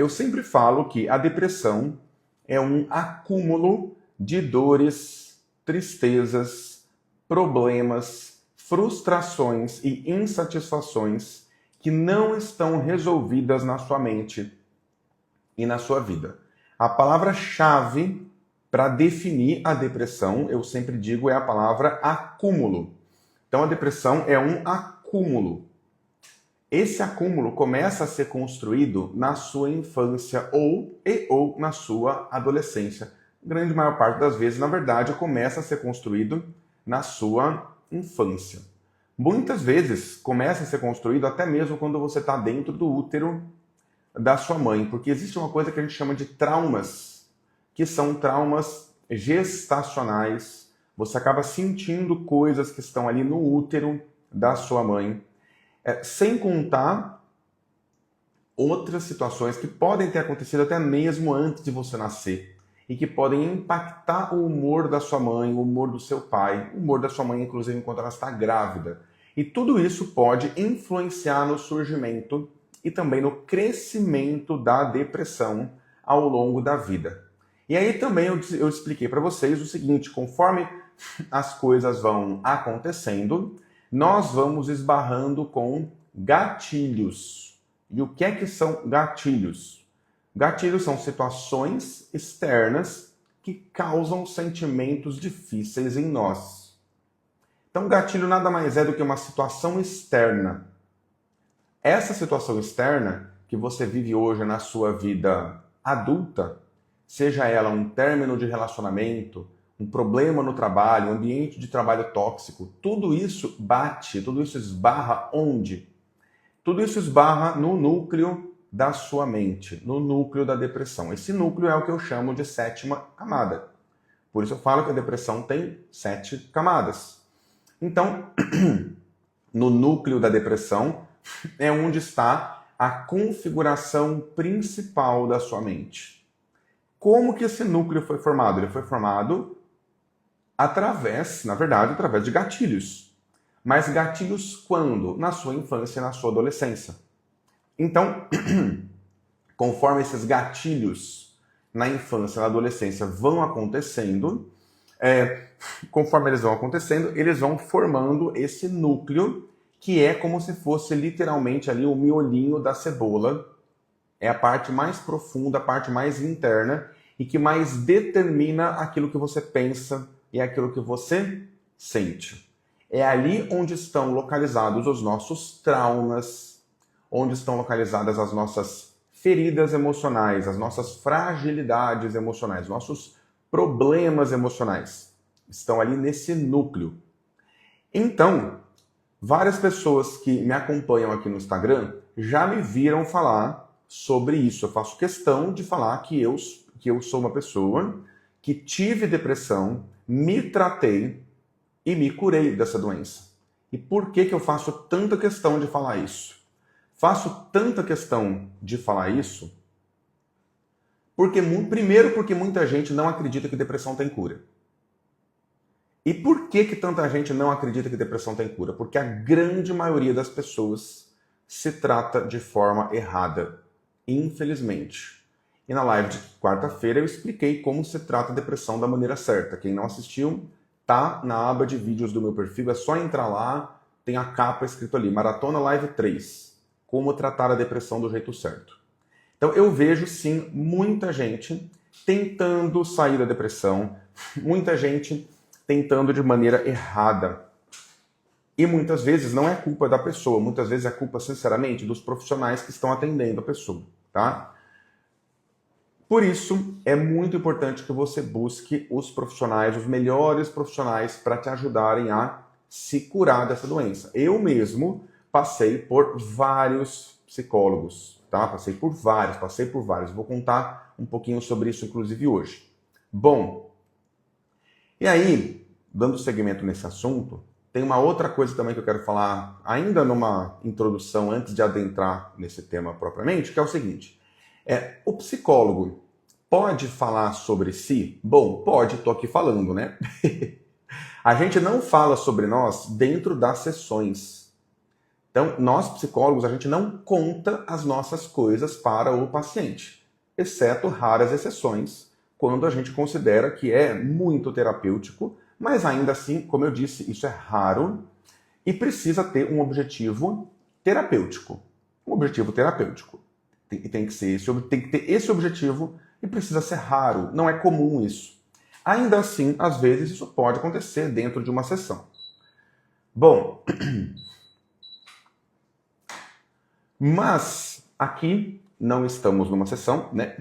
Eu sempre falo que a depressão é um acúmulo de dores, tristezas, problemas, frustrações e insatisfações que não estão resolvidas na sua mente e na sua vida. A palavra-chave para definir a depressão, eu sempre digo, é a palavra acúmulo. Então a depressão é um acúmulo. Esse acúmulo começa a ser construído na sua infância ou na sua adolescência. A grande maior parte das vezes, na verdade, começa a ser construído na sua infância. Muitas vezes começa a ser construído até mesmo quando você está dentro do útero da sua mãe, porque existe uma coisa que a gente chama de traumas, que são traumas gestacionais. Você acaba sentindo coisas que estão ali no útero da sua mãe. Sem contar outras situações que podem ter acontecido até mesmo antes de você nascer e que podem impactar o humor da sua mãe, o humor do seu pai, o humor da sua mãe, inclusive, enquanto ela está grávida. E tudo isso pode influenciar no surgimento e também no crescimento da depressão ao longo da vida. E aí também eu expliquei para vocês o seguinte, conforme as coisas vão acontecendo, nós vamos esbarrando com gatilhos. E o que é que são gatilhos? Gatilhos são situações externas que causam sentimentos difíceis em nós. Então, gatilho nada mais é do que uma situação externa. Essa situação externa que você vive hoje na sua vida adulta, seja ela um término de relacionamento, um problema no trabalho, um ambiente de trabalho tóxico, tudo isso bate, tudo isso esbarra onde? Tudo isso esbarra no núcleo da sua mente, no núcleo da depressão. Esse núcleo é o que eu chamo de sétima camada. Por isso eu falo que a depressão tem 7 camadas. Então, no núcleo da depressão é onde está a configuração principal da sua mente. Como que esse núcleo foi formado? Ele foi formado através de gatilhos. Mas gatilhos quando? Na sua infância e na sua adolescência. Então, conforme esses gatilhos na infância e na adolescência vão acontecendo, eles vão formando esse núcleo que é como se fosse literalmente ali o miolinho da cebola. É a parte mais profunda, a parte mais interna e que mais determina aquilo que você pensa e aquilo que você sente. É ali onde estão localizados os nossos traumas, onde estão localizadas as nossas feridas emocionais, as nossas fragilidades emocionais, nossos problemas emocionais. Estão ali nesse núcleo. Então, várias pessoas que me acompanham aqui no Instagram já me viram falar sobre isso. Eu faço questão de falar que eu sou uma pessoa que tive depressão, me tratei e me curei dessa doença. E por que eu faço tanta questão de falar isso? Faço tanta questão de falar isso primeiro porque muita gente não acredita que depressão tem cura. E por que tanta gente não acredita que depressão tem cura? Porque a grande maioria das pessoas se trata de forma errada, infelizmente. E na live de quarta-feira eu expliquei como se trata a depressão da maneira certa. Quem não assistiu, tá na aba de vídeos do meu perfil, é só entrar lá, tem a capa escrito ali, Maratona Live 3, como tratar a depressão do jeito certo. Então eu vejo sim muita gente tentando sair da depressão, muita gente tentando de maneira errada. E muitas vezes não é culpa da pessoa, muitas vezes é culpa, sinceramente, dos profissionais que estão atendendo a pessoa, tá? Por isso, é muito importante que você busque os profissionais, os melhores profissionais para te ajudarem a se curar dessa doença. Eu mesmo passei por vários psicólogos, tá? Passei por vários. Vou contar um pouquinho sobre isso, inclusive, hoje. Bom, e aí, dando seguimento nesse assunto, tem uma outra coisa também que eu quero falar, ainda numa introdução, antes de adentrar nesse tema propriamente, que é o seguinte. O psicólogo pode falar sobre si? Bom, pode, tô aqui falando, né? A gente não fala sobre nós dentro das sessões. Então, nós psicólogos, a gente não conta as nossas coisas para o paciente, exceto raras exceções, quando a gente considera que é muito terapêutico, mas ainda assim, como eu disse, isso é raro e precisa ter um objetivo terapêutico. Um objetivo terapêutico. Tem que ter esse objetivo e precisa ser raro, não é comum isso. Ainda assim, às vezes, isso pode acontecer dentro de uma sessão. Bom, mas aqui não estamos numa sessão, né?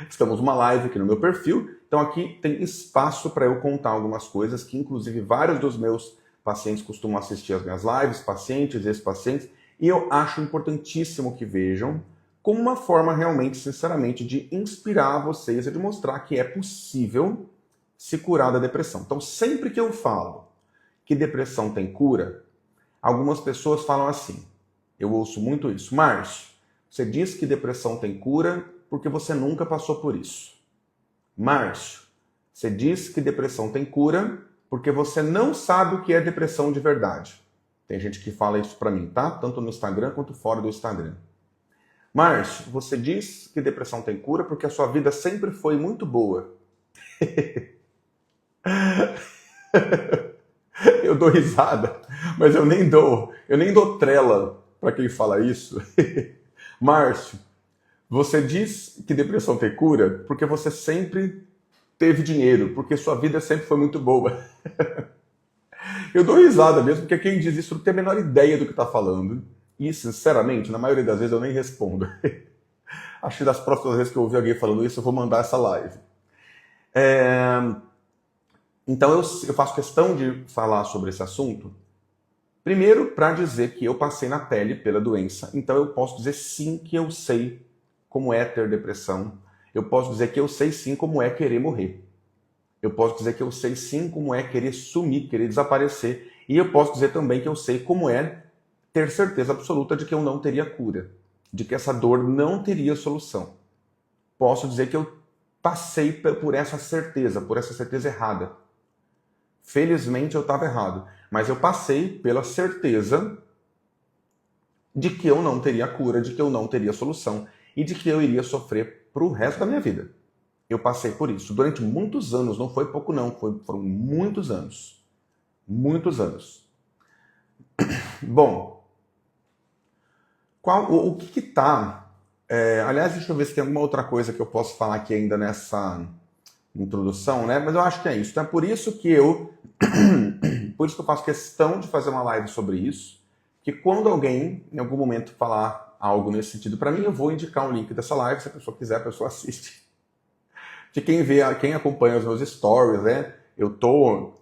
Estamos numa live aqui no meu perfil, então aqui tem espaço para eu contar algumas coisas que, inclusive, vários dos meus pacientes costumam assistir às minhas lives, pacientes, ex-pacientes, e eu acho importantíssimo que vejam como uma forma realmente, sinceramente, de inspirar vocês e de mostrar que é possível se curar da depressão. Então, sempre que eu falo que depressão tem cura, algumas pessoas falam assim, eu ouço muito isso, Márcio, você diz que depressão tem cura porque você nunca passou por isso. Márcio, você diz que depressão tem cura porque você não sabe o que é depressão de verdade. Tem gente que fala isso pra mim, tá? Tanto no Instagram quanto fora do Instagram. Márcio, você diz que depressão tem cura porque a sua vida sempre foi muito boa. Eu dou risada, mas eu nem dou trela para quem fala isso. Márcio, você diz que depressão tem cura porque você sempre teve dinheiro, porque sua vida sempre foi muito boa. Eu dou risada mesmo, porque quem diz isso não tem a menor ideia do que está falando. E, sinceramente, na maioria das vezes eu nem respondo. Acho que das próximas vezes que eu ouvir alguém falando isso, eu vou mandar essa live. Então eu faço questão de falar sobre esse assunto, primeiro para dizer que eu passei na pele pela doença, então eu posso dizer sim que eu sei como é ter depressão, eu posso dizer que eu sei sim como é querer morrer, eu posso dizer que eu sei sim como é querer sumir, querer desaparecer, e eu posso dizer também que eu sei como é ter certeza absoluta de que eu não teria cura, de que essa dor não teria solução. Posso dizer que eu passei por essa certeza errada. Felizmente eu estava errado, mas eu passei pela certeza de que eu não teria cura, de que eu não teria solução e de que eu iria sofrer pro resto da minha vida. Eu passei por isso durante muitos anos, não foi pouco não, foram muitos anos. Muitos anos. Bom, o que tá... aliás, deixa eu ver se tem alguma outra coisa que eu posso falar aqui ainda nessa introdução, né? Mas eu acho que é isso. Então é por isso que eu faço questão de fazer uma live sobre isso, que quando alguém, em algum momento, falar algo nesse sentido para mim, eu vou indicar um link dessa live, se a pessoa quiser, a pessoa assiste. De quem acompanha os meus stories, né?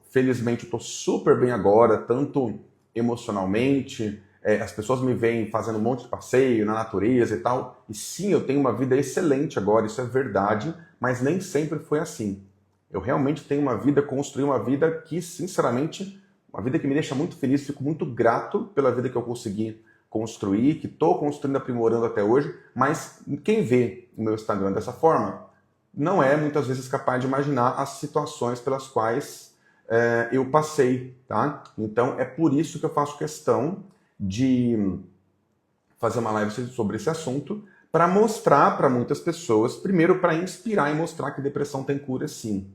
Felizmente, eu tô super bem agora, tanto emocionalmente, as pessoas me veem fazendo um monte de passeio na natureza e tal, e sim, eu tenho uma vida excelente agora, isso é verdade, mas nem sempre foi assim. Eu realmente tenho construí uma vida que, sinceramente, uma vida que me deixa muito feliz, fico muito grato pela vida que eu consegui construir, que estou construindo, aprimorando até hoje, mas quem vê o meu Instagram dessa forma, não é muitas vezes capaz de imaginar as situações pelas quais eu passei, tá? Então é por isso que eu faço questão de fazer uma live sobre esse assunto, para mostrar para muitas pessoas, primeiro para inspirar e mostrar que depressão tem cura sim.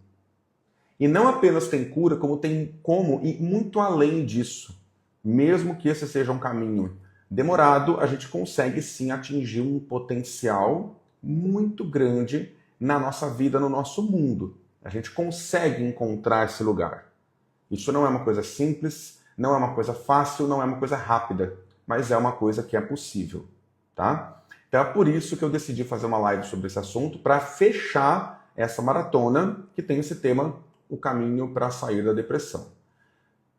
E não apenas tem cura, como tem como ir muito além disso. Mesmo que esse seja um caminho demorado, a gente consegue sim atingir um potencial muito grande na nossa vida, no nosso mundo. A gente consegue encontrar esse lugar. Isso não é uma coisa simples, não é uma coisa fácil, não é uma coisa rápida, mas é uma coisa que é possível, tá? Então é por isso que eu decidi fazer uma live sobre esse assunto, para fechar essa maratona que tem esse tema, o caminho para sair da depressão.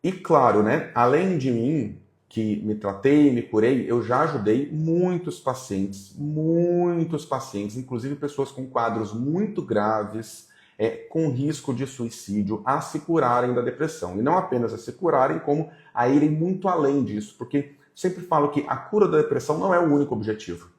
E claro, né, além de mim, que me tratei, me curei, eu já ajudei muitos pacientes, inclusive pessoas com quadros muito graves, com risco de suicídio, a se curarem da depressão. E não apenas a se curarem, como a irem muito além disso, porque sempre falo que a cura da depressão não é o único objetivo.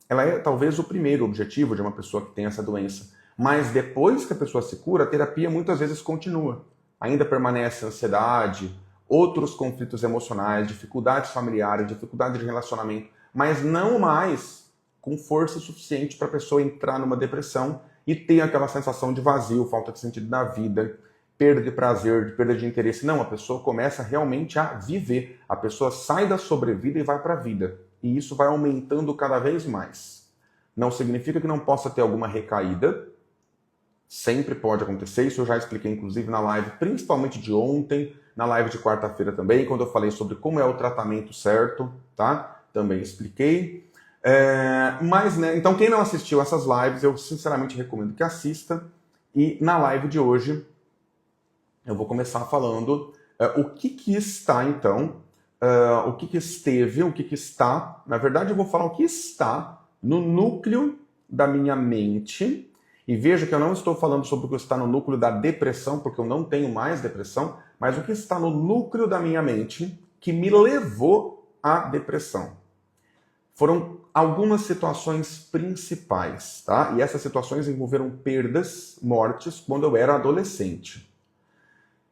Ela é talvez o primeiro objetivo de uma pessoa que tem essa doença. Mas depois que a pessoa se cura, a terapia muitas vezes continua. Ainda permanece ansiedade, outros conflitos emocionais, dificuldades familiares, dificuldades de relacionamento, mas não mais com força suficiente para a pessoa entrar numa depressão e ter aquela sensação de vazio, falta de sentido da vida, perda de prazer, perda de interesse. Não, a pessoa começa realmente a viver. A pessoa sai da sobrevida e vai para a vida. E isso vai aumentando cada vez mais. Não significa que não possa ter alguma recaída. Sempre pode acontecer. Isso eu já expliquei, inclusive, na live, principalmente de ontem, na live de quarta-feira também, quando eu falei sobre como é o tratamento certo, tá? Também expliquei. Mas, né, então quem não assistiu essas lives, eu sinceramente recomendo que assista. E na live de hoje, eu vou começar falando o que está, então, o que esteve, o que está. Na verdade, eu vou falar o que está no núcleo da minha mente. E veja que eu não estou falando sobre o que está no núcleo da depressão, porque eu não tenho mais depressão, mas o que está no núcleo da minha mente que me levou à depressão. Foram algumas situações principais, tá? E essas situações envolveram perdas, mortes, quando eu era adolescente.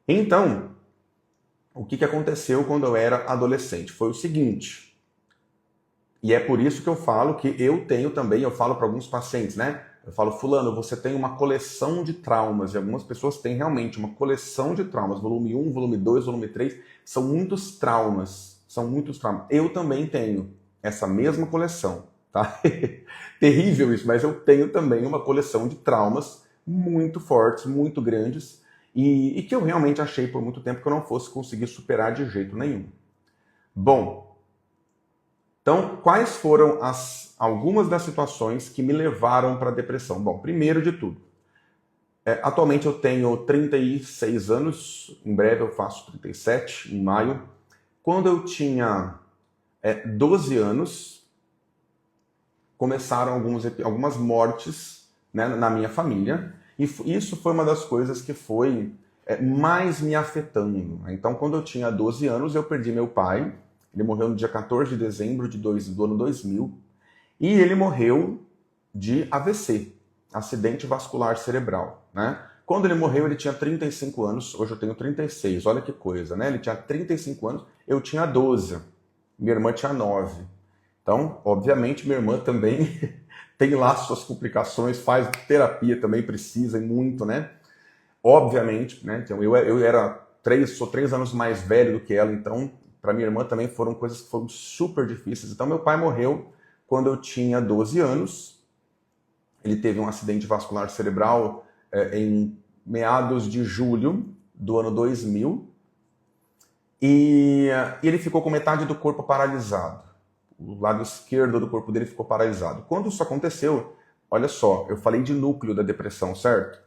Então, o que aconteceu quando eu era adolescente? Foi o seguinte, e é por isso que eu falo que eu tenho também, eu falo para alguns pacientes, né? Eu falo, fulano, você tem uma coleção de traumas, e algumas pessoas têm realmente uma coleção de traumas, volume 1, volume 2, volume 3, são muitos traumas, Eu também tenho essa mesma coleção, tá? Terrível isso, mas eu tenho também uma coleção de traumas muito fortes, muito grandes, e que eu realmente achei por muito tempo que eu não fosse conseguir superar de jeito nenhum. Bom, então, quais foram algumas das situações que me levaram para a depressão? Bom, primeiro de tudo, atualmente eu tenho 36 anos, em breve eu faço 37, em maio. Quando eu tinha 12 anos, começaram algumas mortes, né, na minha família, e isso foi uma das coisas que foi mais me afetando. Então, quando eu tinha 12 anos, eu perdi meu pai. Ele morreu no dia 14 de dezembro do ano 2000, e ele morreu de AVC, acidente vascular cerebral, né? Quando ele morreu, ele tinha 35 anos, hoje eu tenho 36, olha que coisa, né? Ele tinha 35 anos, eu tinha 12, minha irmã tinha 9. Então, obviamente, minha irmã também tem lá suas complicações, faz terapia também, precisa, e muito, né? Obviamente, né? Então, sou 3 anos mais velho do que ela, então, para minha irmã também foram coisas que foram super difíceis. Então, meu pai morreu quando eu tinha 12 anos. Ele teve um acidente vascular cerebral em meados de julho do ano 2000. E ele ficou com metade do corpo paralisado. O lado esquerdo do corpo dele ficou paralisado. Quando isso aconteceu, olha só, eu falei de núcleo da depressão, certo?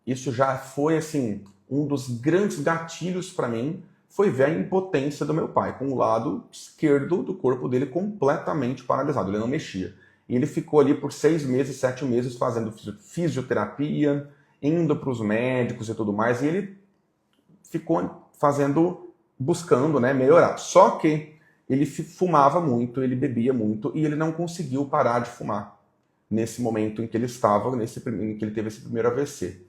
Isso já foi, assim, um dos grandes gatilhos para mim, foi ver a impotência do meu pai, com o lado esquerdo do corpo dele completamente paralisado, ele não mexia. E ele ficou ali por 6 meses, 7 meses fazendo fisioterapia, indo para os médicos e tudo mais, e ele ficou buscando, né, melhorar. Só que ele fumava muito, ele bebia muito, e ele não conseguiu parar de fumar nesse momento em que ele estava, em que ele teve esse primeiro AVC.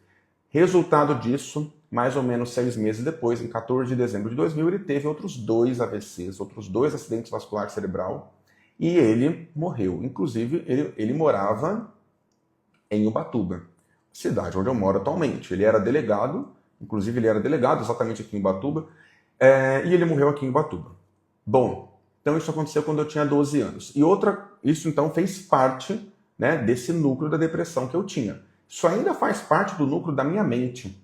Resultado disso, mais ou menos 6 meses depois, em 14 de dezembro de 2000, ele teve outros 2 AVCs, outros 2 acidentes vasculares cerebral, e ele morreu. Inclusive, ele morava em Ubatuba, cidade onde eu moro atualmente. Ele era delegado, exatamente aqui em Ubatuba, e ele morreu aqui em Ubatuba. Bom, então isso aconteceu quando eu tinha 12 anos. Isso então fez parte, né, desse núcleo da depressão que eu tinha. Isso ainda faz parte do núcleo da minha mente,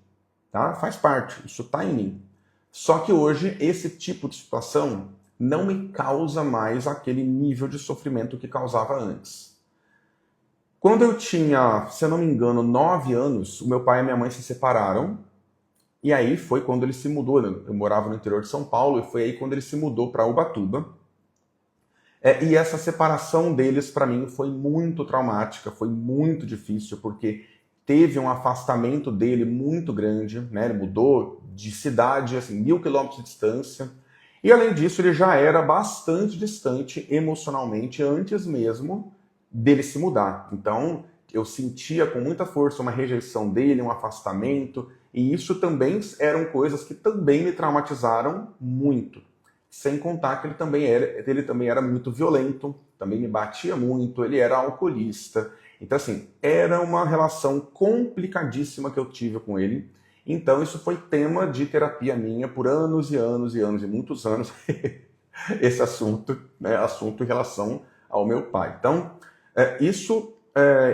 tá? Faz parte, isso está em mim. Só que hoje esse tipo de situação não me causa mais aquele nível de sofrimento que causava antes. Quando eu tinha, se eu não me engano, 9 anos, o meu pai e minha mãe se separaram, e aí foi quando ele se mudou. Eu morava no interior de São Paulo, e foi aí quando ele se mudou para Ubatuba. E essa separação deles, para mim, foi muito traumática, foi muito difícil, porque teve um afastamento dele muito grande, né? Ele mudou de cidade, assim, 1.000 quilômetros de distância. E além disso, ele já era bastante distante emocionalmente antes mesmo dele se mudar. Então, eu sentia com muita força uma rejeição dele, um afastamento. E isso também eram coisas que também me traumatizaram muito. Sem contar que ele também era muito violento, também me batia muito, ele era alcoolista. Então, assim, era uma relação complicadíssima que eu tive com ele. Então, isso foi tema de terapia minha por anos e anos e anos e muitos anos, esse assunto, né, assunto em relação ao meu pai. Então,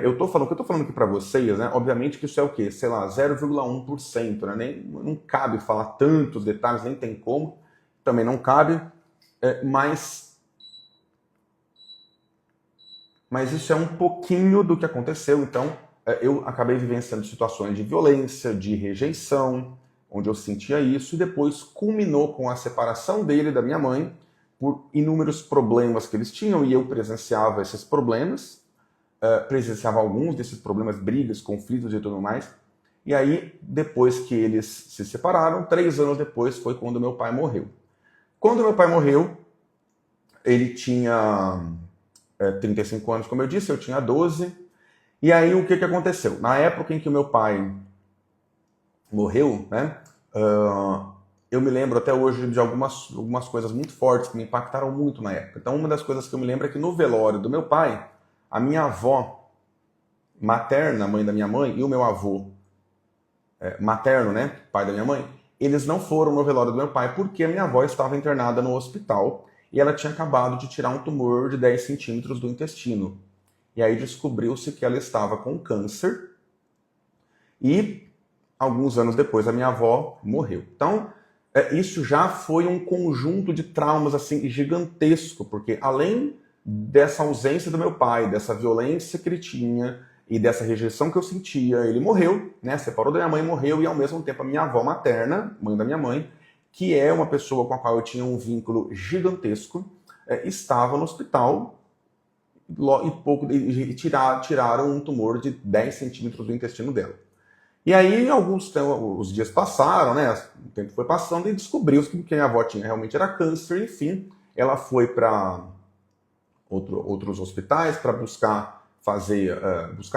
eu tô falando, o que eu tô falando aqui para vocês, né? Obviamente que isso é o quê? Sei lá, 0,1%, né? Não cabe falar tantos detalhes, nem tem como, também não cabe, mas isso é um pouquinho do que aconteceu. Então, eu acabei vivenciando situações de violência, de rejeição, onde eu sentia isso, e depois culminou com a separação dele da minha mãe, por inúmeros problemas que eles tinham, e eu presenciava esses problemas, presenciava alguns desses problemas, brigas, conflitos e tudo mais. E aí, depois que eles se separaram, 3 anos depois foi quando meu pai morreu. Quando meu pai morreu, ele tinha 35 anos, como eu disse, eu tinha 12. E aí, o que aconteceu? Na época em que o meu pai morreu, né, eu me lembro até hoje de algumas coisas muito fortes que me impactaram muito na época. Então, uma das coisas que eu me lembro é que no velório do meu pai, a minha avó materna, mãe da minha mãe, e o meu avô materno, né, pai da minha mãe, eles não foram no velório do meu pai porque a minha avó estava internada no hospital e ela tinha acabado de tirar um tumor de 10 centímetros do intestino. E aí descobriu-se que ela estava com câncer e alguns anos depois a minha avó morreu. Então, isso já foi um conjunto de traumas assim gigantesco, porque além dessa ausência do meu pai, dessa violência que ele tinha e dessa rejeição que eu sentia, ele morreu, né? Separou da minha mãe, morreu, e ao mesmo tempo a minha avó materna, mãe da minha mãe, que é uma pessoa com a qual eu tinha um vínculo gigantesco, estava no hospital e tiraram um tumor de 10 centímetros do intestino dela. E aí, os dias passaram, né? O tempo foi passando e descobriu-se que a avó tinha realmente era câncer. Enfim, ela foi para outros hospitais para buscar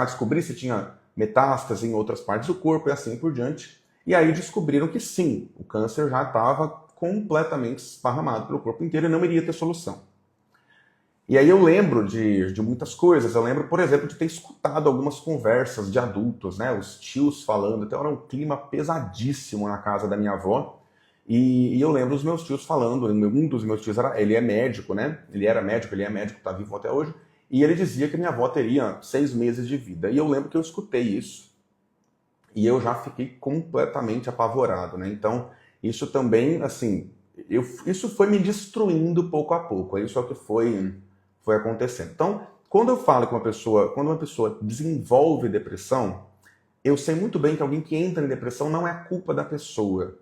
descobrir se tinha metástase em outras partes do corpo e assim por diante. E aí descobriram que sim, o câncer já estava completamente esparramado pelo corpo inteiro e não iria ter solução. E aí eu lembro de muitas coisas. Eu lembro, por exemplo, de ter escutado algumas conversas de adultos, né? Os tios falando. Então era um clima pesadíssimo na casa da minha avó. E eu lembro os meus tios falando. Um dos meus tios ele é médico, né? Ele era médico, ele é médico, está vivo até hoje. E ele dizia que minha avó teria 6 meses de vida. E eu lembro que eu escutei isso. E eu já fiquei completamente apavorado, né? Então, isso também, assim, isso foi me destruindo pouco a pouco. Isso é o que foi acontecendo. Então, quando eu falo que quando uma pessoa desenvolve depressão, eu sei muito bem que alguém que entra em depressão não é culpa da pessoa.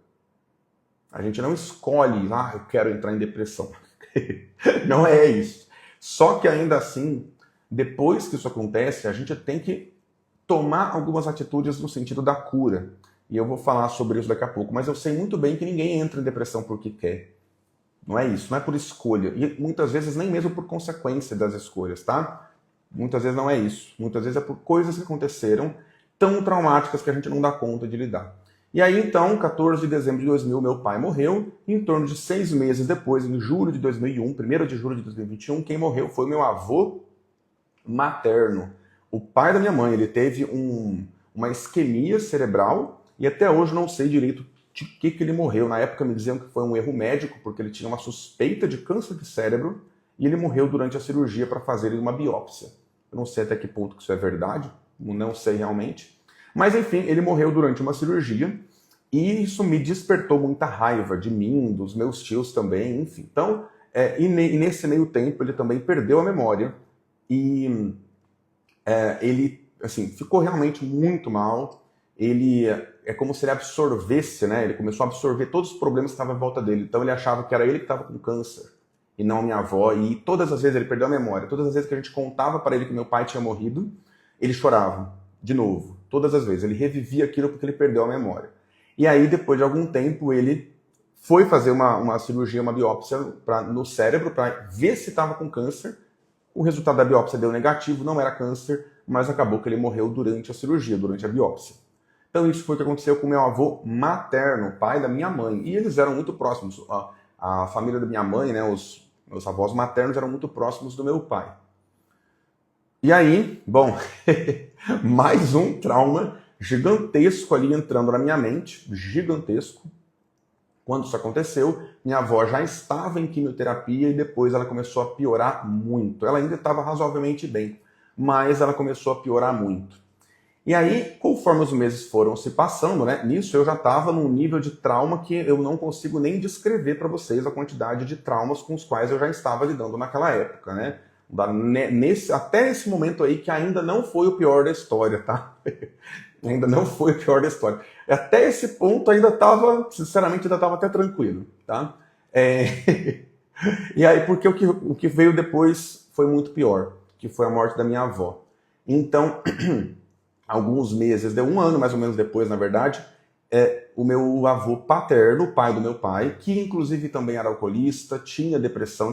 A gente não escolhe, eu quero entrar em depressão. Não é isso. Só que ainda assim, depois que isso acontece, a gente tem que tomar algumas atitudes no sentido da cura. E eu vou falar sobre isso daqui a pouco. Mas eu sei muito bem que ninguém entra em depressão porque quer. Não é isso, não é por escolha. E muitas vezes nem mesmo por consequência das escolhas, tá? Muitas vezes não é isso. Muitas vezes é por coisas que aconteceram tão traumáticas que a gente não dá conta de lidar. E aí então, 14 de dezembro de 2000, meu pai morreu. Em torno de 6 meses depois, em julho de 2001, 1º de julho de 2021, quem morreu foi meu avô materno. O pai da minha mãe, ele teve uma isquemia cerebral e até hoje não sei direito de que ele morreu. Na época me diziam que foi um erro médico, porque ele tinha uma suspeita de câncer de cérebro e ele morreu durante a cirurgia para fazer uma biópsia. Eu não sei até que ponto que isso é verdade, não sei realmente. Mas enfim, ele morreu durante uma cirurgia e isso me despertou muita raiva de mim, dos meus tios também, enfim. Então, e nesse meio tempo ele também perdeu a memória e ele assim, ficou realmente muito mal. Ele é como se ele absorvesse, né? Ele começou a absorver todos os problemas que estavam em volta dele. Então ele achava que era ele que estava com câncer e não a minha avó. E todas as vezes ele perdeu a memória. Todas as vezes que a gente contava para ele que meu pai tinha morrido, ele chorava de novo. Todas as vezes. Ele revivia aquilo porque ele perdeu a memória. E aí, depois de algum tempo, ele foi fazer uma cirurgia, uma biópsia no cérebro para ver se estava com câncer. O resultado da biópsia deu negativo, não era câncer, mas acabou que ele morreu durante a cirurgia, durante a biópsia. Então isso foi o que aconteceu com meu avô materno, pai da minha mãe. E eles eram muito próximos. A família da minha mãe, né, os meus avós maternos eram muito próximos do meu pai. E aí, bom, mais um trauma gigantesco ali entrando na minha mente, gigantesco. Quando isso aconteceu, minha avó já estava em quimioterapia e depois ela começou a piorar muito. Ela ainda estava razoavelmente bem, mas ela começou a piorar muito. E aí, conforme os meses foram se passando, né, nisso eu já estava num nível de trauma que eu não consigo nem descrever para vocês a quantidade de traumas com os quais eu já estava lidando naquela época, né? Até esse momento aí que ainda não foi o pior da história, tá? Ainda não foi o pior da história. Até esse ponto ainda estava, sinceramente, ainda estava até tranquilo, tá? E aí, porque o que veio depois foi muito pior, que foi a morte da minha avó. Então, alguns meses, deu um ano mais ou menos depois, na verdade, o meu avô paterno, o pai do meu pai, que inclusive também era alcoolista, tinha depressão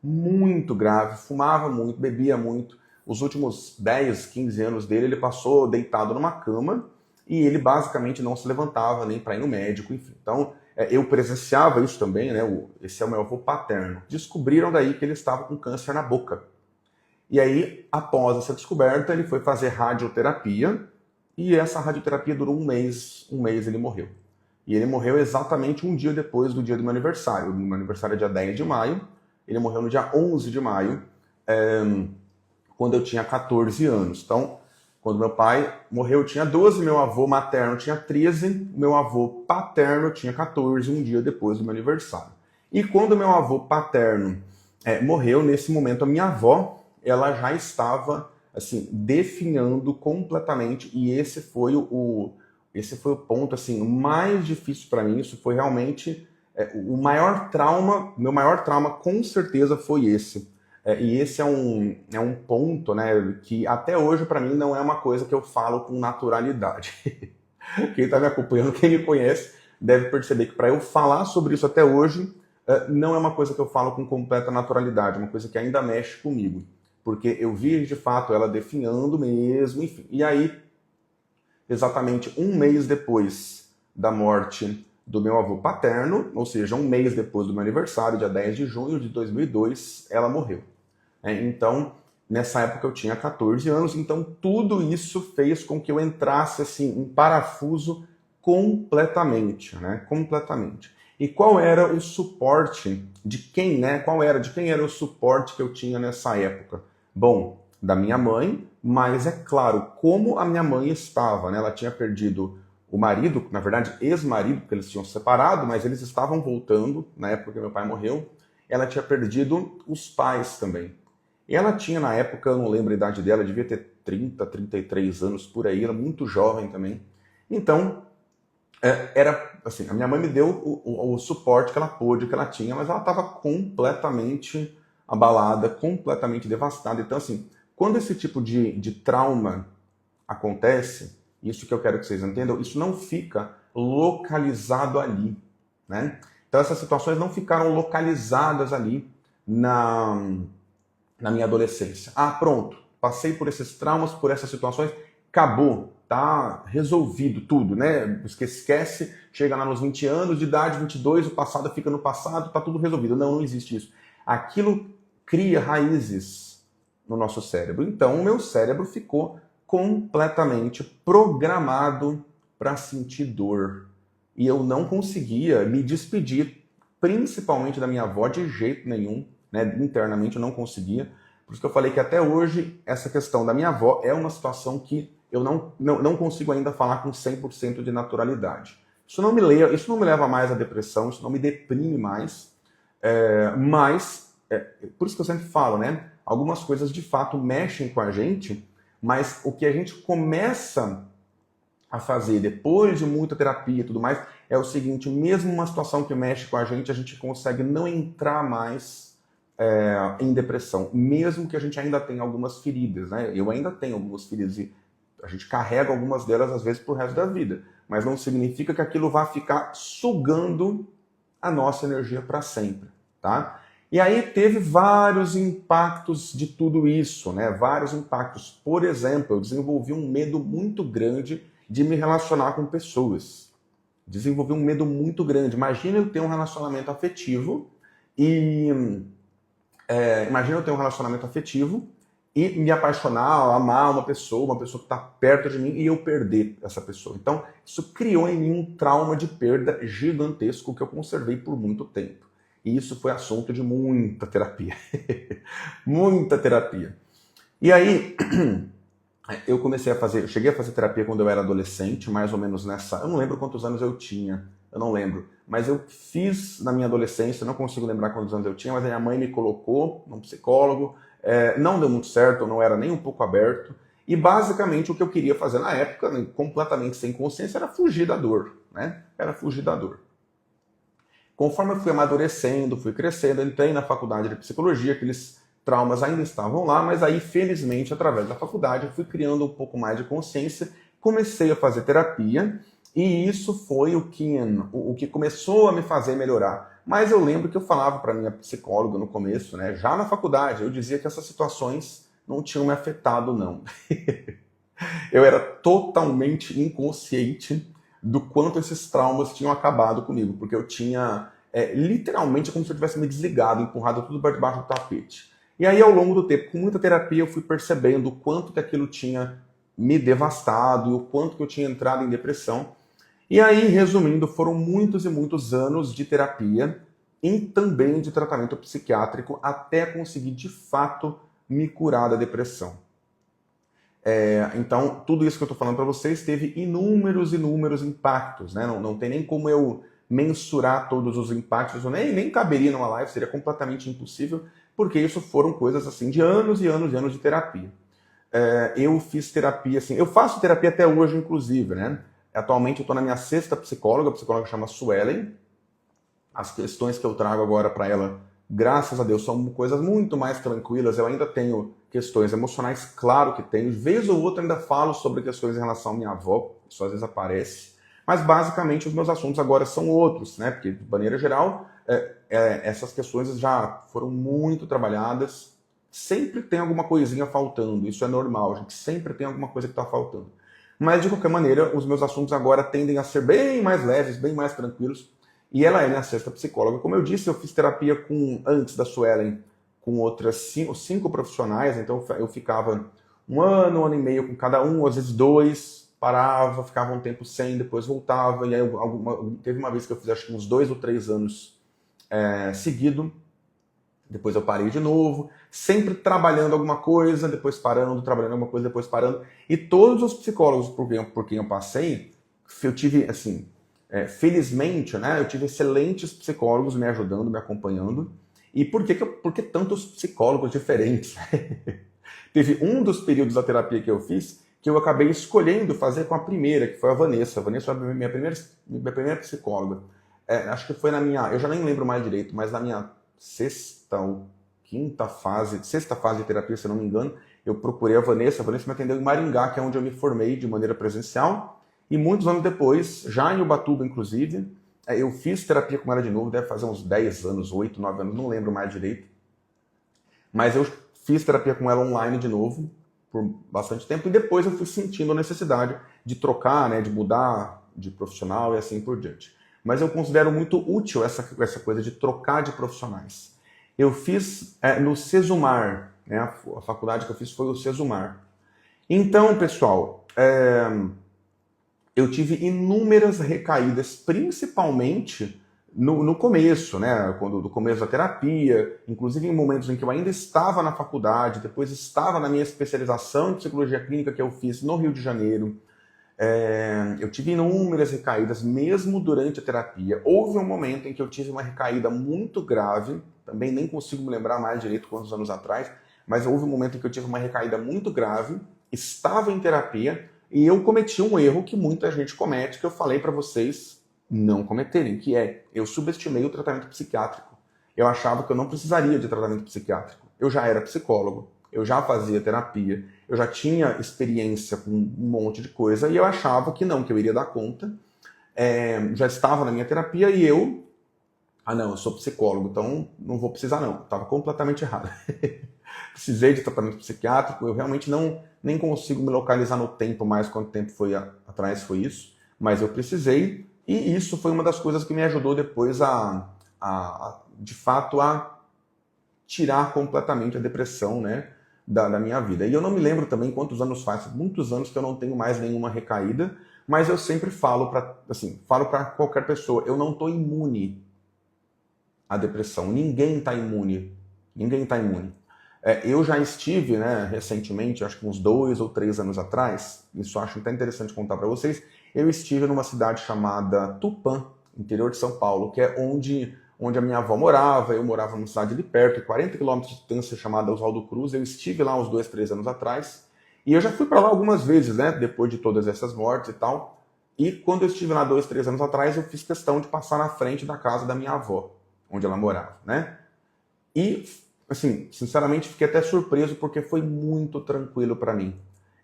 muito grave, fumava muito, bebia muito. Os últimos 10, 15 anos dele, ele passou deitado numa cama e ele basicamente não se levantava nem para ir no médico, enfim. Então, eu presenciava isso também, né? Esse é o meu avô paterno. Descobriram daí que ele estava com câncer na boca. E aí, após essa descoberta, ele foi fazer radioterapia e essa radioterapia durou um mês ele morreu. E ele morreu exatamente um dia depois do dia do meu aniversário. O meu aniversário é dia 10 de maio, ele morreu no dia 11 de maio, quando eu tinha 14 anos. Então, quando meu pai morreu, eu tinha 12, meu avô materno tinha 13, meu avô paterno tinha 14, um dia depois do meu aniversário. E quando meu avô paterno morreu, nesse momento, a minha avó, ela já estava assim, definhando completamente, e esse foi o ponto assim, mais difícil para mim. Isso foi realmente o maior trauma, meu maior trauma com certeza foi esse. E esse é um ponto, né, que até hoje para mim não é uma coisa que eu falo com naturalidade. Quem está me acompanhando, quem me conhece, deve perceber que para eu falar sobre isso até hoje, não é uma coisa que eu falo com completa naturalidade, é uma coisa que ainda mexe comigo. Porque eu vi de fato ela definhando mesmo, enfim. E aí, exatamente um mês depois da morte do meu avô paterno, ou seja, um mês depois do meu aniversário, dia 10 de junho de 2002, ela morreu. Então, nessa época eu tinha 14 anos, então tudo isso fez com que eu entrasse assim, em parafuso completamente, né? Completamente. E qual era o suporte de quem, né? De quem era o suporte que eu tinha nessa época? Bom, da minha mãe, mas é claro, como a minha mãe estava, né? Ela tinha perdido o marido, na verdade, ex-marido, porque eles tinham se separado, mas eles estavam voltando na época que meu pai morreu. Ela tinha perdido os pais também. E ela tinha, na época, eu não lembro a idade dela, devia ter 30, 33 anos por aí, era muito jovem também. Então, era assim, a minha mãe me deu o suporte que ela pôde, que ela tinha, mas ela estava completamente abalada, completamente devastada. Então, assim, quando esse tipo de trauma acontece, isso que eu quero que vocês entendam, isso não fica localizado ali, né? Então, essas situações não ficaram localizadas ali na minha adolescência. Ah, pronto, passei por esses traumas, por essas situações, acabou, tá resolvido tudo, né? Esquece, chega lá nos 20 anos de idade, 22, o passado fica no passado, tá tudo resolvido. Não, não existe isso. Aquilo cria raízes no nosso cérebro. Então, o meu cérebro ficou completamente programado para sentir dor. E eu não conseguia me despedir, principalmente da minha avó, de jeito nenhum. Né? Internamente eu não conseguia. Por isso que eu falei que até hoje essa questão da minha avó é uma situação que eu não consigo ainda falar com 100% de naturalidade. Isso não me leva mais à depressão, isso não me deprime mais, mas, por isso que eu sempre falo, né? Algumas coisas de fato mexem com a gente, mas o que a gente começa a fazer depois de muita terapia e tudo mais é o seguinte: mesmo uma situação que mexe com a gente consegue não entrar mais em depressão, mesmo que a gente ainda tenha algumas feridas, né? Eu ainda tenho algumas feridas e a gente carrega algumas delas às vezes pro resto da vida, mas não significa que aquilo vá ficar sugando a nossa energia para sempre, tá? E aí teve vários impactos de tudo isso, né? Vários impactos. Por exemplo, eu desenvolvi um medo muito grande de me relacionar com pessoas. Desenvolvi um medo muito grande. Imagina eu ter um relacionamento afetivo e me apaixonar, amar uma pessoa que está perto de mim e eu perder essa pessoa. Então, isso criou em mim um trauma de perda gigantesco que eu conservei por muito tempo. E isso foi assunto de muita terapia. Muita terapia. E aí, eu cheguei a fazer terapia quando eu era adolescente, mais ou menos eu não lembro quantos anos eu tinha, eu não lembro. Mas eu fiz na minha adolescência, não consigo lembrar quantos anos eu tinha, mas a minha mãe me colocou num psicólogo, não deu muito certo, eu não era nem um pouco aberto. E basicamente o que eu queria fazer na época, completamente sem consciência, era fugir da dor, né? Era fugir da dor. Conforme eu fui amadurecendo, fui crescendo, entrei na faculdade de psicologia, aqueles traumas ainda estavam lá, mas aí, felizmente, através da faculdade, eu fui criando um pouco mais de consciência, comecei a fazer terapia, e isso foi o que começou a me fazer melhorar. Mas eu lembro que eu falava para minha psicóloga no começo, né, já na faculdade, eu dizia que essas situações não tinham me afetado, não. Eu era totalmente inconsciente do quanto esses traumas tinham acabado comigo, porque eu tinha literalmente como se eu tivesse me desligado, empurrado tudo para debaixo do tapete. E aí, ao longo do tempo, com muita terapia, eu fui percebendo o quanto que aquilo tinha me devastado e o quanto que eu tinha entrado em depressão. E aí, resumindo, foram muitos e muitos anos de terapia e também de tratamento psiquiátrico até conseguir, de fato, me curar da depressão. Então, tudo isso que eu estou falando para vocês teve inúmeros impactos, né? Não tem nem como eu mensurar todos os impactos, nem caberia numa live, seria completamente impossível, porque isso foram coisas assim de anos e anos e anos de terapia. Eu fiz terapia, assim, eu faço terapia até hoje, inclusive, né? Atualmente eu estou na minha 6ª psicóloga, a psicóloga chama Suelen. As questões que eu trago agora para ela, graças a Deus, são coisas muito mais tranquilas. Eu ainda tenho questões emocionais, claro que tenho. De vez ou outra ainda falo sobre questões em relação à minha avó, isso às vezes aparece. Mas basicamente os meus assuntos agora são outros, né? Porque, de maneira geral, essas questões já foram muito trabalhadas. Sempre tem alguma coisinha faltando, isso é normal, gente. Sempre tem alguma coisa que está faltando. Mas, de qualquer maneira, os meus assuntos agora tendem a ser bem mais leves, bem mais tranquilos. E ela é minha 6ª psicóloga. Como eu disse, eu fiz terapia antes da Suelen com outras 5 profissionais, então eu ficava 1 ano e meio com cada um, às vezes 2, parava, ficava um tempo sem, depois voltava, e aí teve uma vez que eu fiz acho que uns 2 ou 3 anos seguido, depois eu parei de novo, sempre trabalhando alguma coisa, depois parando, trabalhando alguma coisa, depois parando, e todos os psicólogos por quem eu passei, eu tive, assim, felizmente, né, eu tive excelentes psicólogos me ajudando, me acompanhando. E por que tantos psicólogos diferentes? Teve um dos períodos da terapia que eu fiz que eu acabei escolhendo fazer com a primeira, que foi a Vanessa. A Vanessa foi a minha primeira psicóloga. Acho que foi eu já nem lembro mais direito, mas na minha 6ª ou 5ª fase, 6ª fase de terapia, se eu não me engano, eu procurei a Vanessa. A Vanessa me atendeu em Maringá, que é onde eu me formei de maneira presencial. E muitos anos depois, já em Ubatuba, inclusive, eu fiz terapia com ela de novo, deve fazer uns 10 anos, 8, 9 anos, não lembro mais direito. Mas eu fiz terapia com ela online de novo, por bastante tempo, e depois eu fui sentindo a necessidade de trocar, né, de mudar de profissional e assim por diante. Mas eu considero muito útil essa coisa de trocar de profissionais. Eu fiz no Sesumar, né, a faculdade que eu fiz foi o Sesumar. Então, pessoal, eu tive inúmeras recaídas, principalmente no começo, né? Do começo da terapia, inclusive em momentos em que eu ainda estava na faculdade, depois estava na minha especialização em psicologia clínica que eu fiz no Rio de Janeiro. Eu tive inúmeras recaídas, mesmo durante a terapia. Houve um momento em que eu tive uma recaída muito grave, também nem consigo me lembrar mais direito quantos anos atrás, mas houve um momento em que eu tive uma recaída muito grave, estava em terapia, e eu cometi um erro que muita gente comete, que eu falei para vocês não cometerem, que eu subestimei o tratamento psiquiátrico. Eu achava que eu não precisaria de tratamento psiquiátrico. Eu já era psicólogo, eu já fazia terapia, eu já tinha experiência com um monte de coisa, e eu achava que não, que eu iria dar conta. Já estava na minha terapia e eu sou psicólogo, então não vou precisar não. Estava completamente errado. precisei de tratamento psiquiátrico, eu realmente nem consigo me localizar no tempo mais quanto tempo foi atrás foi isso, mas eu precisei, e isso foi uma das coisas que me ajudou depois de fato, a tirar completamente a depressão, né, da minha vida. E eu não me lembro também quantos anos faz, muitos anos que eu não tenho mais nenhuma recaída, mas eu sempre falo para qualquer pessoa, eu não estou imune à depressão, ninguém está imune, ninguém está imune. Eu já estive, né, recentemente, acho que uns 2 ou 3 anos atrás, isso acho até interessante contar para vocês, eu estive numa cidade chamada Tupã, interior de São Paulo, que é onde a minha avó morava, eu morava numa cidade ali perto, 40 quilômetros de distância, chamada Oswaldo Cruz. Eu estive lá uns 2, 3 anos atrás, e eu já fui para lá algumas vezes, né, depois de todas essas mortes e tal, e quando eu estive lá 2, 3 anos atrás, eu fiz questão de passar na frente da casa da minha avó, onde ela morava, né, e, assim, sinceramente, fiquei até surpreso, porque foi muito tranquilo para mim.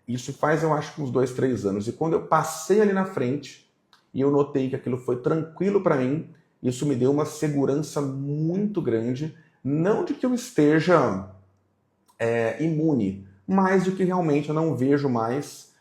Isso faz, eu acho, uns 2, 3 anos, e quando eu passei ali na frente, e eu notei que aquilo foi tranquilo para mim, isso me deu uma segurança muito grande, não de que eu esteja imune, mas de que realmente eu não vejo mais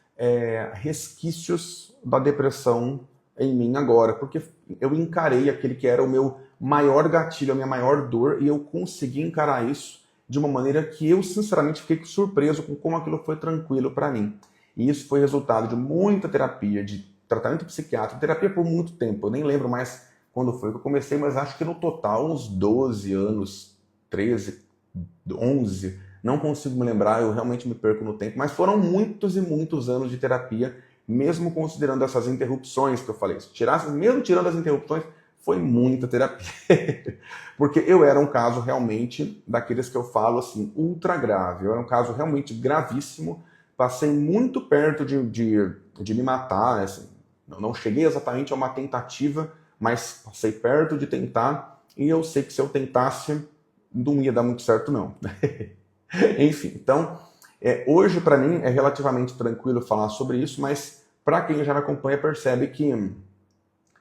resquícios da depressão em mim agora, porque eu encarei aquele que era o meu maior gatilho, a minha maior dor, e eu consegui encarar isso de uma maneira que eu, sinceramente, fiquei surpreso com como aquilo foi tranquilo para mim. E isso foi resultado de muita terapia, de tratamento psiquiátrico, terapia por muito tempo. Eu nem lembro mais quando foi que eu comecei, mas acho que no total uns 12 anos, 13, 11, não consigo me lembrar, eu realmente me perco no tempo, mas foram muitos e muitos anos de terapia, mesmo considerando essas interrupções que eu falei. Mesmo tirando as interrupções, foi muita terapia. Porque eu era um caso realmente daqueles que eu falo assim, ultra grave. Eu era um caso realmente gravíssimo. Passei muito perto de me matar. Assim, não cheguei exatamente a uma tentativa, mas passei perto de tentar. E eu sei que se eu tentasse, não ia dar muito certo, não. Enfim, então, hoje para mim é relativamente tranquilo falar sobre isso, mas para quem já me acompanha percebe que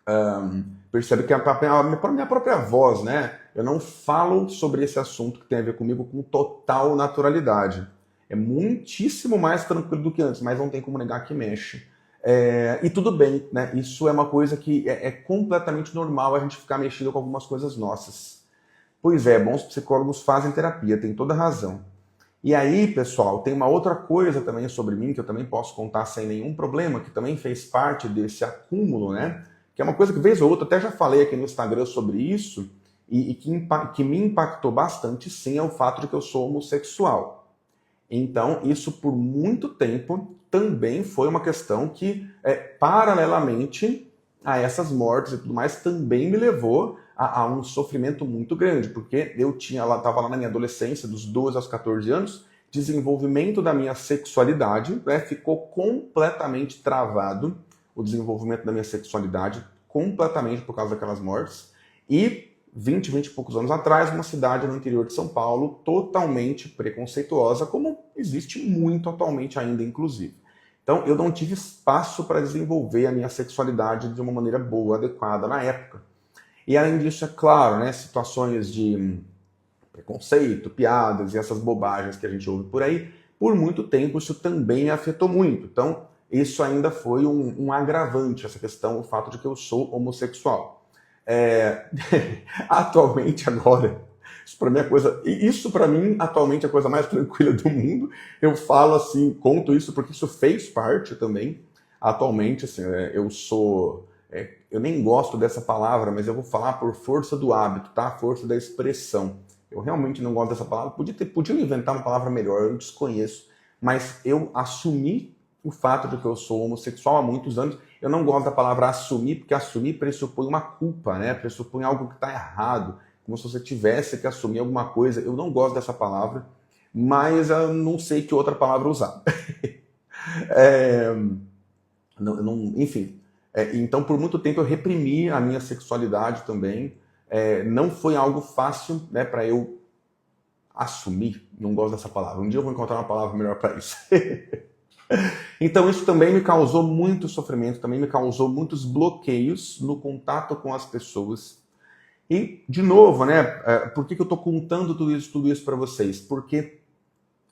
a minha própria voz, né? Eu não falo sobre esse assunto que tem a ver comigo com total naturalidade. É muitíssimo mais tranquilo do que antes, mas não tem como negar que mexe. E tudo bem, né? Isso é uma coisa que é completamente normal, a gente ficar mexido com algumas coisas nossas. Pois é, bons psicólogos fazem terapia, tem toda razão. E aí, pessoal, tem uma outra coisa também sobre mim que eu também posso contar sem nenhum problema, que também fez parte desse acúmulo, né? Que é uma coisa que, vez ou outra, até já falei aqui no Instagram sobre isso, e que me impactou bastante, sim, é o fato de que eu sou homossexual. Então, isso por muito tempo também foi uma questão que, paralelamente a essas mortes e tudo mais, também me levou a um sofrimento muito grande, porque eu estava lá na minha adolescência, dos 12 aos 14 anos, desenvolvimento da minha sexualidade, né, ficou completamente travado, o desenvolvimento da minha sexualidade, completamente por causa daquelas mortes, e 20 e poucos anos atrás, uma cidade no interior de São Paulo, totalmente preconceituosa, como existe muito atualmente ainda, inclusive. Então, eu não tive espaço para desenvolver a minha sexualidade de uma maneira boa, adequada na época. E além disso, é claro, né, situações de preconceito, piadas e essas bobagens que a gente ouve por aí, por muito tempo isso também me afetou muito. Então, isso ainda foi um agravante, essa questão, o fato de que eu sou homossexual. Atualmente, agora, isso para mim, atualmente, é a coisa mais tranquila do mundo. Eu falo assim, conto isso porque isso fez parte também. Atualmente, assim, eu sou... eu nem gosto dessa palavra, mas eu vou falar por força do hábito, tá? Força da expressão. Eu realmente não gosto dessa palavra. Podia inventar uma palavra melhor, eu desconheço. Mas eu assumi o fato de que eu sou homossexual há muitos anos. Eu não gosto da palavra assumir, porque assumir pressupõe uma culpa, né? Pressupõe algo que está errado, como se você tivesse que assumir alguma coisa. Eu não gosto dessa palavra, mas eu não sei que outra palavra usar. Enfim, então por muito tempo eu reprimi a minha sexualidade também. Não foi algo fácil, né, para eu assumir, não gosto dessa palavra. Um dia eu vou encontrar uma palavra melhor para isso. Então isso também me causou muito sofrimento, também me causou muitos bloqueios no contato com as pessoas. E, de novo, né, por que eu estou contando tudo isso para vocês? Porque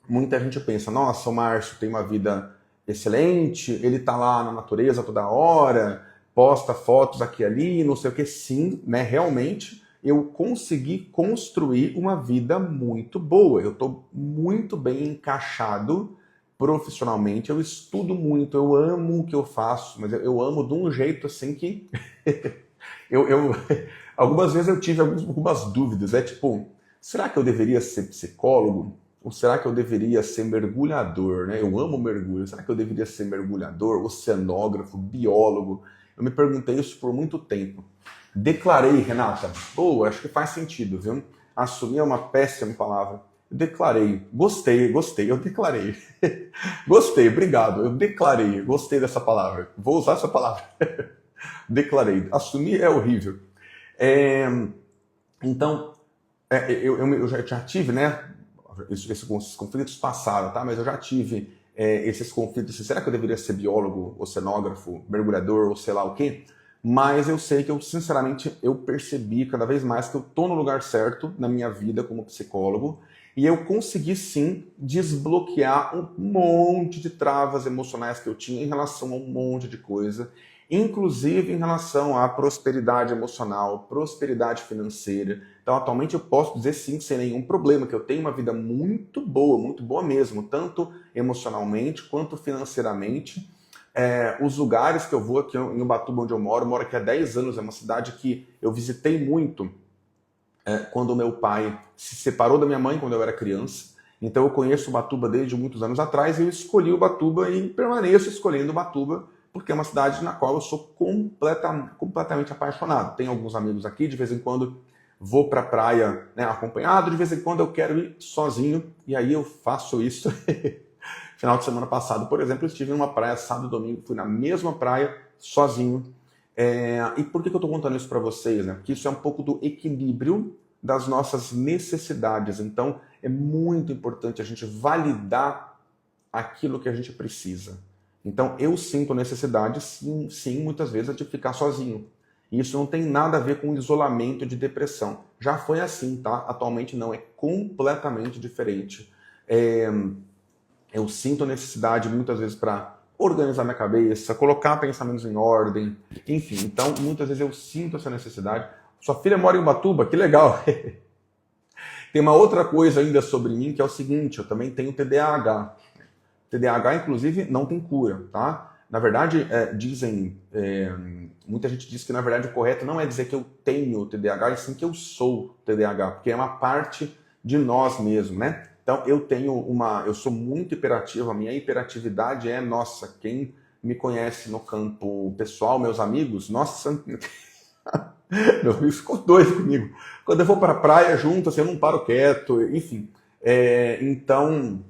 muita gente pensa, nossa, o Márcio tem uma vida excelente, ele tá lá na natureza toda hora, posta fotos aqui e ali, não sei o que. Sim, né, realmente eu consegui construir uma vida muito boa. Eu tô muito bem encaixado profissionalmente, eu estudo muito, eu amo o que eu faço, mas eu amo de um jeito assim que eu algumas vezes eu tive algumas dúvidas, tipo, será que eu deveria ser psicólogo? Ou será que eu deveria ser mergulhador, né? Eu amo mergulho. Será que eu deveria ser mergulhador, oceanógrafo, biólogo? Eu me perguntei isso por muito tempo. Declarei, Renata. Boa, acho que faz sentido, viu? Assumir é uma péssima palavra. Declarei. Gostei, eu declarei. Gostei, obrigado. Eu declarei, gostei dessa palavra. Vou usar essa palavra. Declarei. Assumir é horrível. É, então, eu já tive, né? Esses conflitos passaram, tá? Mas eu já tive esses conflitos. Será que eu deveria ser biólogo, oceanógrafo, mergulhador ou sei lá o quê? Mas eu sei que eu, sinceramente, eu percebi cada vez mais que eu tô no lugar certo na minha vida como psicólogo e eu consegui sim desbloquear um monte de travas emocionais que eu tinha em relação a um monte de coisa, inclusive em relação à prosperidade emocional, prosperidade financeira. Então, atualmente eu posso dizer sim, sem nenhum problema, que eu tenho uma vida muito boa mesmo, tanto emocionalmente quanto financeiramente. Os lugares que eu vou aqui em Ubatuba, onde eu moro aqui há 10 anos, é uma cidade que eu visitei muito quando meu pai se separou da minha mãe quando eu era criança. Então eu conheço Ubatuba desde muitos anos atrás e eu escolhi Ubatuba e permaneço escolhendo Ubatuba porque é uma cidade na qual eu sou completamente apaixonado. Tenho alguns amigos aqui, de vez em quando vou para a praia, né, acompanhado, de vez em quando eu quero ir sozinho e aí eu faço isso. Final de semana passado, por exemplo, eu estive em uma praia sábado e domingo, fui na mesma praia sozinho. E por que eu estou contando isso para vocês? Né? Porque isso é um pouco do equilíbrio das nossas necessidades. Então, é muito importante a gente validar aquilo que a gente precisa. Então, eu sinto necessidade, sim, muitas vezes, de ficar sozinho. E isso não tem nada a ver com isolamento de depressão. Já foi assim, tá? Atualmente não, é completamente diferente. Eu sinto necessidade, muitas vezes, para organizar minha cabeça, colocar pensamentos em ordem, enfim. Então, muitas vezes eu sinto essa necessidade. Sua filha mora em Ubatuba? Que legal! Tem uma outra coisa ainda sobre mim, que é o seguinte, eu também tenho TDAH. TDAH, inclusive, não tem cura, tá? Na verdade, muita gente diz que, na verdade, o correto não é dizer que eu tenho TDAH, e sim que eu sou TDAH, porque é uma parte de nós mesmos, né? Então, eu sou muito hiperativo, a minha hiperatividade nossa, quem me conhece no campo pessoal, meus amigos, nossa, meus amigos ficam doidos comigo. Quando eu vou para a praia junto, assim, eu não paro quieto, enfim. Então,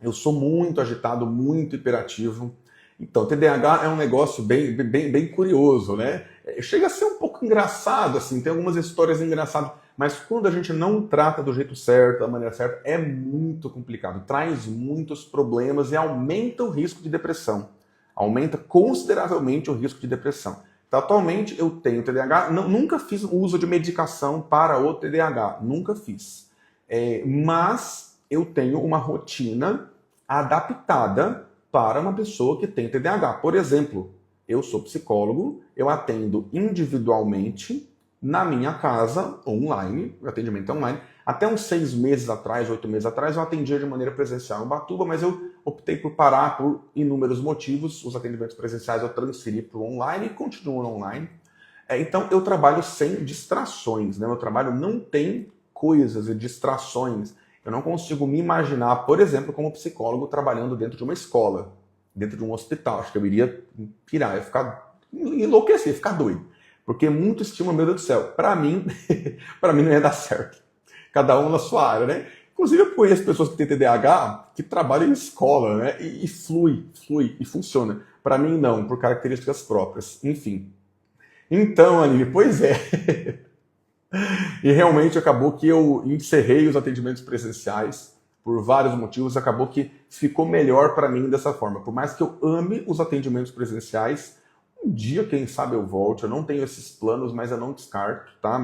eu sou muito agitado, muito hiperativo. Então, TDAH é um negócio bem curioso, né? Chega a ser um pouco engraçado, assim, tem algumas histórias engraçadas, mas quando a gente não trata do jeito certo, da maneira certa, é muito complicado. Traz muitos problemas e aumenta o risco de depressão. Aumenta consideravelmente o risco de depressão. Então, atualmente eu tenho TDAH, nunca fiz uso de medicação para o TDAH, nunca fiz. Mas eu tenho uma rotina adaptada para uma pessoa que tem TDAH. Por exemplo, eu sou psicólogo, eu atendo individualmente na minha casa, online, o atendimento é online. Até uns 6 meses atrás, 8 meses atrás, eu atendia de maneira presencial em Ubatuba, mas eu optei por parar por inúmeros motivos. Os atendimentos presenciais eu transferi para o online e continuo online. Então, eu trabalho sem distrações, né? Meu trabalho não tem coisas e distrações. Eu não consigo me imaginar, por exemplo, como psicólogo trabalhando dentro de uma escola, dentro de um hospital. Acho que eu iria pirar, enlouquecer, ficar doido. Porque muito estímulo, meu Deus do céu. Para mim, para mim não ia dar certo. Cada um na sua área, né? Inclusive eu conheço pessoas que têm TDAH que trabalham em escola, né? E flui e funciona. Para mim não, por características próprias. Enfim. Então, Aline, pois é. E realmente acabou que eu encerrei os atendimentos presenciais por vários motivos, acabou que ficou melhor para mim dessa forma. Por mais que eu ame os atendimentos presenciais, um dia, quem sabe, eu volte. Eu não tenho esses planos, mas eu não descarto, tá?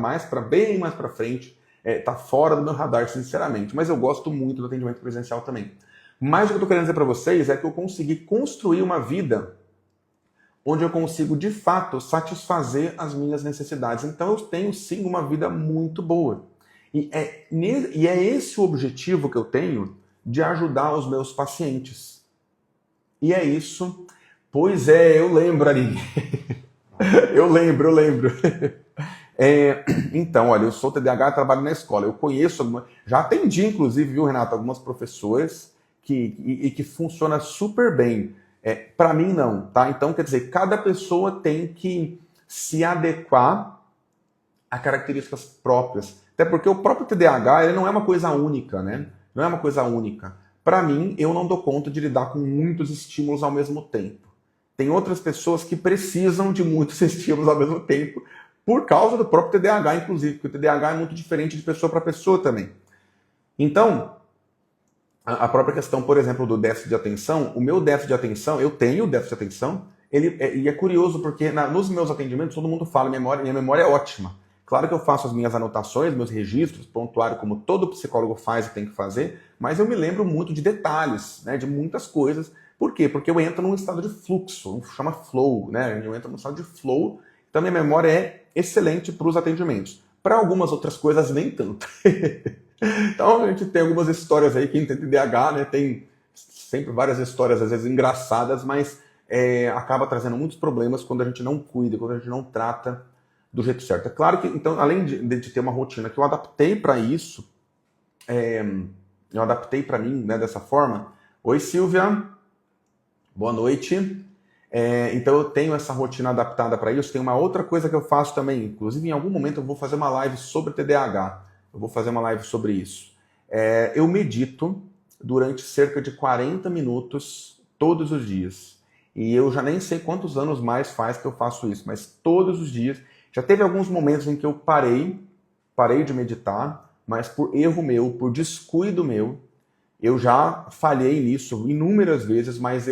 Bem mais para frente, tá fora do meu radar, sinceramente. Mas eu gosto muito do atendimento presencial também. Mas o que eu estou querendo dizer para vocês é que eu consegui construir uma vida onde eu consigo, de fato, satisfazer as minhas necessidades. Então eu tenho, sim, uma vida muito boa. E é esse o objetivo que eu tenho de ajudar os meus pacientes. E é isso. Pois é, eu lembro ali. eu lembro. Então, olha, eu sou TDAH, trabalho na escola. Eu conheço, já atendi, inclusive, viu, Renato, algumas professoras que funciona super bem. Para mim, não, tá? Então, quer dizer, cada pessoa tem que se adequar a características próprias. Até porque o próprio TDAH ele não é uma coisa única, né? Não é uma coisa única. Para mim, eu não dou conta de lidar com muitos estímulos ao mesmo tempo. Tem outras pessoas que precisam de muitos estímulos ao mesmo tempo, por causa do próprio TDAH, inclusive, porque o TDAH é muito diferente de pessoa para pessoa também. Então, a própria questão, por exemplo, do déficit de atenção, o meu déficit de atenção, eu tenho déficit de atenção, e é curioso porque nos meus atendimentos todo mundo fala, minha memória é ótima. Claro que eu faço as minhas anotações, meus registros, pontuário, como todo psicólogo faz e tem que fazer, mas eu me lembro muito de detalhes, né, de muitas coisas. Por quê? Porque eu entro num estado de fluxo, chama flow, né? Eu entro num estado de flow, então minha memória é excelente para os atendimentos. Para algumas outras coisas, nem tanto. Então a gente tem algumas histórias aí, quem tem TDAH, né, tem sempre várias histórias, às vezes engraçadas, mas acaba trazendo muitos problemas quando a gente não cuida, quando a gente não trata do jeito certo. É claro que, então, além de ter uma rotina que eu adaptei para isso, eu adaptei para mim, né, dessa forma. Oi, Silvia. Boa noite. Então eu tenho essa rotina adaptada para isso. Tem uma outra coisa que eu faço também, inclusive em algum momento eu vou fazer uma live sobre TDAH. Eu vou fazer uma live sobre isso. Eu medito durante cerca de 40 minutos todos os dias. E eu já nem sei quantos anos mais faz que eu faço isso, mas todos os dias. Já teve alguns momentos em que eu parei de meditar, mas por erro meu, por descuido meu, eu já falhei nisso inúmeras vezes, mas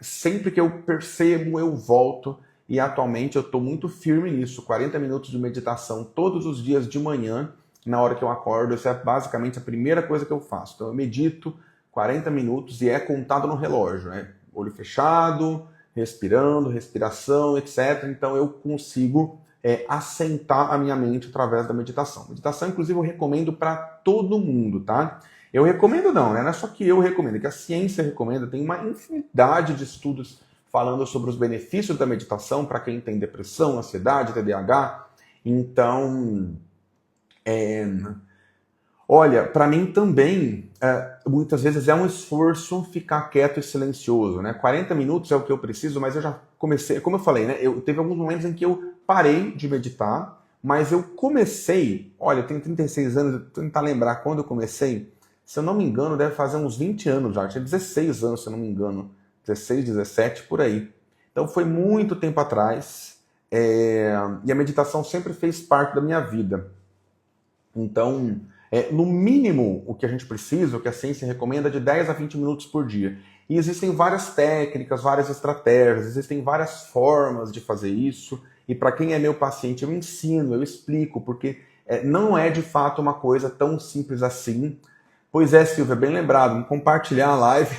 sempre que eu percebo, eu volto. E atualmente eu estou muito firme nisso. 40 minutos de meditação todos os dias de manhã, na hora que eu acordo. Essa é basicamente a primeira coisa que eu faço. Então eu medito 40 minutos e é contado no relógio, né? Olho fechado, respirando, respiração, etc. Então eu consigo assentar a minha mente através da meditação. Meditação, inclusive, eu recomendo para todo mundo, tá? Eu recomendo não, né? Não é só que eu recomendo, é que a ciência recomenda. Tem uma infinidade de estudos falando sobre os benefícios da meditação para quem tem depressão, ansiedade, TDAH. Então, olha, para mim também, muitas vezes é um esforço ficar quieto e silencioso, né? 40 minutos é o que eu preciso, mas eu já comecei, como eu falei, né? Teve alguns momentos em que eu parei de meditar, mas eu comecei, olha, eu tenho 36 anos, vou tentar lembrar quando eu comecei, se eu não me engano, deve fazer uns 20 anos já, eu tinha 16 anos, se eu não me engano, 16, 17, por aí. Então foi muito tempo atrás, e a meditação sempre fez parte da minha vida. Então, no mínimo, o que a gente precisa, o que a ciência recomenda, é de 10 a 20 minutos por dia. E existem várias técnicas, várias estratégias, existem várias formas de fazer isso. E para quem é meu paciente, eu ensino, eu explico, porque não é de fato uma coisa tão simples assim. Pois é, Silvia, bem lembrado, compartilhar a live,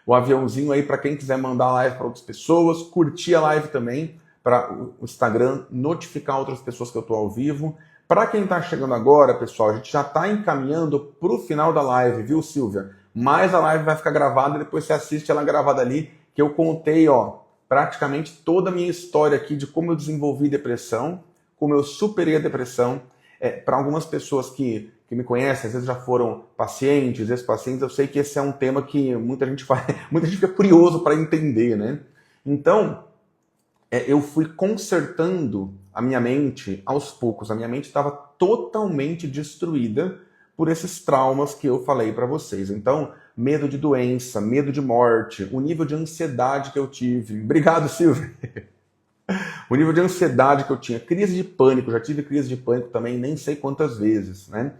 o aviãozinho aí para quem quiser mandar a live para outras pessoas, curtir a live também para o Instagram, notificar outras pessoas que eu estou ao vivo. Para quem está chegando agora, pessoal, a gente já está encaminhando para o final da live, viu, Silvia? Mas a live vai ficar gravada e depois você assiste ela gravada ali, que eu contei, praticamente toda a minha história aqui de como eu desenvolvi depressão, como eu superei a depressão. Para algumas pessoas que me conhecem, às vezes já foram pacientes, ex-pacientes, eu sei que esse é um tema que muita gente fica curioso para entender, né? Então, eu fui consertando a minha mente aos poucos. A minha mente estava totalmente destruída por esses traumas que eu falei para vocês. Então, medo de doença, medo de morte, o nível de ansiedade que eu tive. Obrigado, Silvia. O nível de ansiedade que eu tinha, crise de pânico, já tive crise de pânico também, nem sei quantas vezes, né?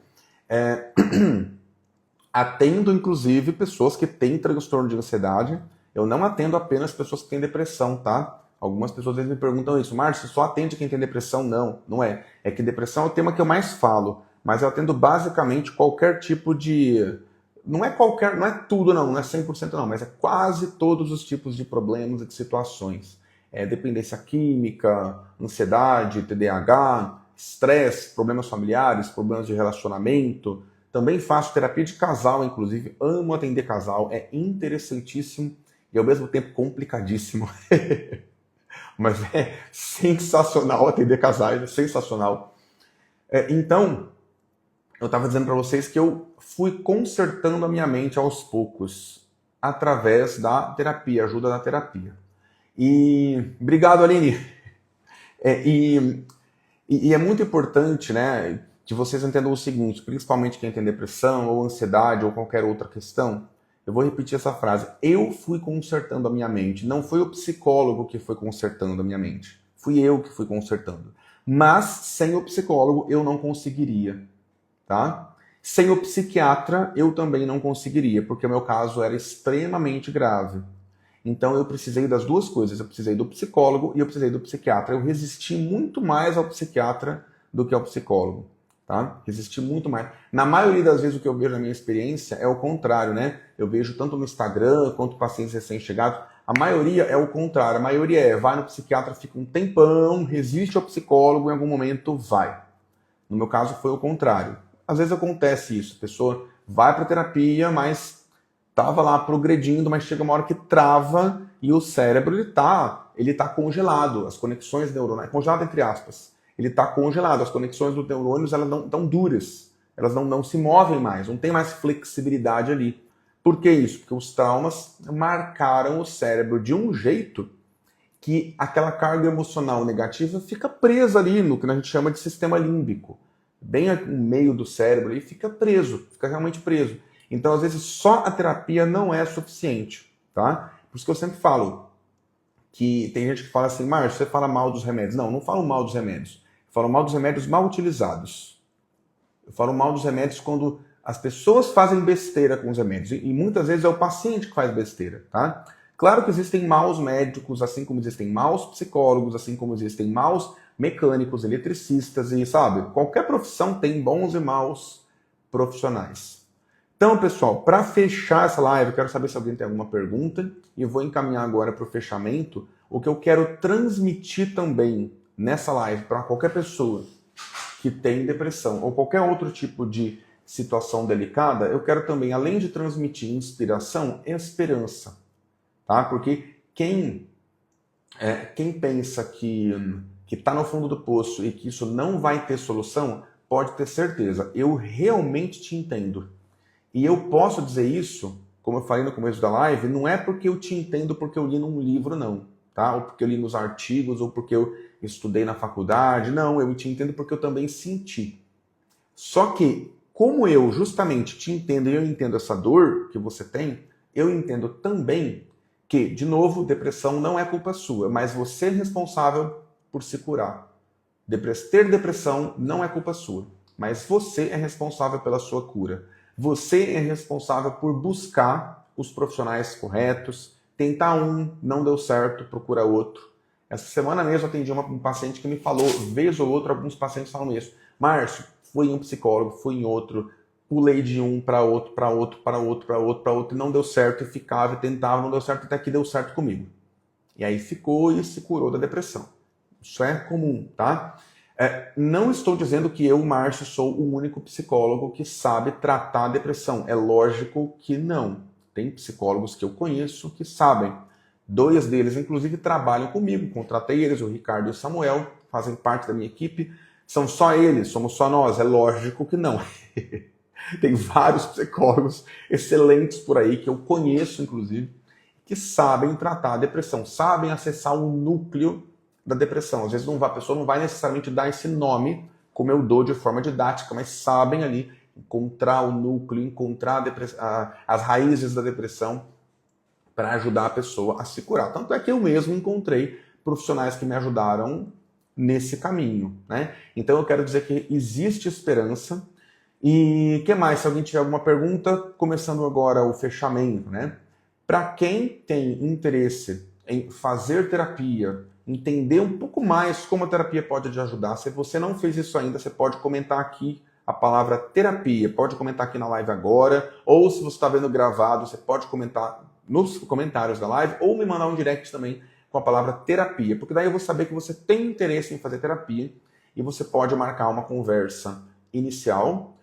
Atendo, inclusive, pessoas que têm transtorno de ansiedade. Eu não atendo apenas pessoas que têm depressão, tá? Algumas pessoas às vezes me perguntam isso, Márcio, só atende quem tem depressão? Não, não é. É que depressão é o tema que eu mais falo, mas eu atendo basicamente qualquer tipo de... Não é qualquer, não é tudo não, não é 100% não, mas é quase todos os tipos de problemas e de situações. Dependência química, ansiedade, TDAH, estresse, problemas familiares, problemas de relacionamento. Também faço terapia de casal, inclusive, amo atender casal, é interessantíssimo e ao mesmo tempo complicadíssimo. Mas é sensacional atender casais, é sensacional. Então, eu estava dizendo para vocês que eu fui consertando a minha mente aos poucos, através da terapia, ajuda da terapia. E obrigado, Aline. E é muito importante, né, que vocês entendam o seguinte, principalmente quem tem depressão, ou ansiedade, ou qualquer outra questão. Eu vou repetir essa frase. Eu fui consertando a minha mente. Não foi o psicólogo que foi consertando a minha mente. Fui eu que fui consertando. Mas, sem o psicólogo, eu não conseguiria. Tá? Sem o psiquiatra, eu também não conseguiria, porque o meu caso era extremamente grave. Então, eu precisei das duas coisas. Eu precisei do psicólogo e eu precisei do psiquiatra. Eu resisti muito mais ao psiquiatra do que ao psicólogo. Tá? Resisti muito mais. Na maioria das vezes o que eu vejo na minha experiência é o contrário, né? Eu vejo tanto no Instagram quanto pacientes recém-chegados. A maioria é o contrário. A maioria vai no psiquiatra, fica um tempão, resiste ao psicólogo, em algum momento vai. No meu caso foi o contrário. Às vezes acontece isso. A pessoa vai para terapia, mas estava lá progredindo, mas chega uma hora que trava e o cérebro ele tá congelado. As conexões neuronais, congelado entre aspas. Ele está congelado, as conexões dos neurônios elas não estão duras, elas não se movem mais, não tem mais flexibilidade ali. Por que isso? Porque os traumas marcaram o cérebro de um jeito que aquela carga emocional negativa fica presa ali no que a gente chama de sistema límbico. Bem no meio do cérebro, ele fica preso, fica realmente preso. Então, às vezes, só a terapia não é suficiente, tá? Por isso que eu sempre falo que tem gente que fala assim, Márcio, você fala mal dos remédios. Não, não falo mal dos remédios. Eu falo mal dos remédios mal utilizados. Eu falo mal dos remédios quando as pessoas fazem besteira com os remédios. E muitas vezes é o paciente que faz besteira, tá? Claro que existem maus médicos, assim como existem maus psicólogos, assim como existem maus mecânicos, eletricistas e, sabe, qualquer profissão tem bons e maus profissionais. Então, pessoal, para fechar essa live, eu quero saber se alguém tem alguma pergunta e eu vou encaminhar agora para o fechamento. O que eu quero transmitir também nessa live para qualquer pessoa que tem depressão ou qualquer outro tipo de situação delicada, eu quero também, além de transmitir inspiração, esperança. Tá? Porque quem pensa que está no fundo do poço e que isso não vai ter solução, pode ter certeza. Eu realmente te entendo. E eu posso dizer isso, como eu falei no começo da live, não é porque eu te entendo porque eu li num livro, não. Tá? Ou porque eu li nos artigos, ou porque eu estudei na faculdade. Não, eu te entendo porque eu também senti. Só que, como eu justamente te entendo e eu entendo essa dor que você tem, eu entendo também que, de novo, depressão não é culpa sua, mas você é responsável por se curar. Ter depressão não é culpa sua, mas você é responsável pela sua cura. Você é responsável por buscar os profissionais corretos, tentar um, não deu certo, procura outro. Essa semana mesmo eu atendi um paciente que me falou, vez ou outra, alguns pacientes falam isso. Márcio, fui em um psicólogo, fui em outro, pulei de um para outro, para outro, para outro, para outro, para outro, e não deu certo, e ficava, e tentava, não deu certo, até que deu certo comigo. E aí ficou e se curou da depressão. Isso é comum, tá? Não estou dizendo que eu, Márcio, sou o único psicólogo que sabe tratar a depressão. É lógico que não. Tem psicólogos que eu conheço que sabem. 2 deles, inclusive, trabalham comigo. Contratei eles, o Ricardo e o Samuel, fazem parte da minha equipe. São só eles, somos só nós. É lógico que não. Tem vários psicólogos excelentes por aí, que eu conheço, inclusive, que sabem tratar a depressão, sabem acessar o núcleo da depressão. Às vezes a pessoa não vai necessariamente dar esse nome, como eu dou de forma didática, mas sabem ali encontrar o núcleo, encontrar as raízes da depressão para ajudar a pessoa a se curar. Tanto é que eu mesmo encontrei profissionais que me ajudaram nesse caminho, né? Então eu quero dizer que existe esperança. E o que mais? Se alguém tiver alguma pergunta, começando agora o fechamento, né? Para quem tem interesse em fazer terapia, entender um pouco mais como a terapia pode te ajudar, se você não fez isso ainda, você pode comentar aqui a palavra terapia, pode comentar aqui na live agora, ou se você está vendo gravado, você pode comentar nos comentários da live, ou me mandar um direct também com a palavra terapia, porque daí eu vou saber que você tem interesse em fazer terapia e você pode marcar uma conversa inicial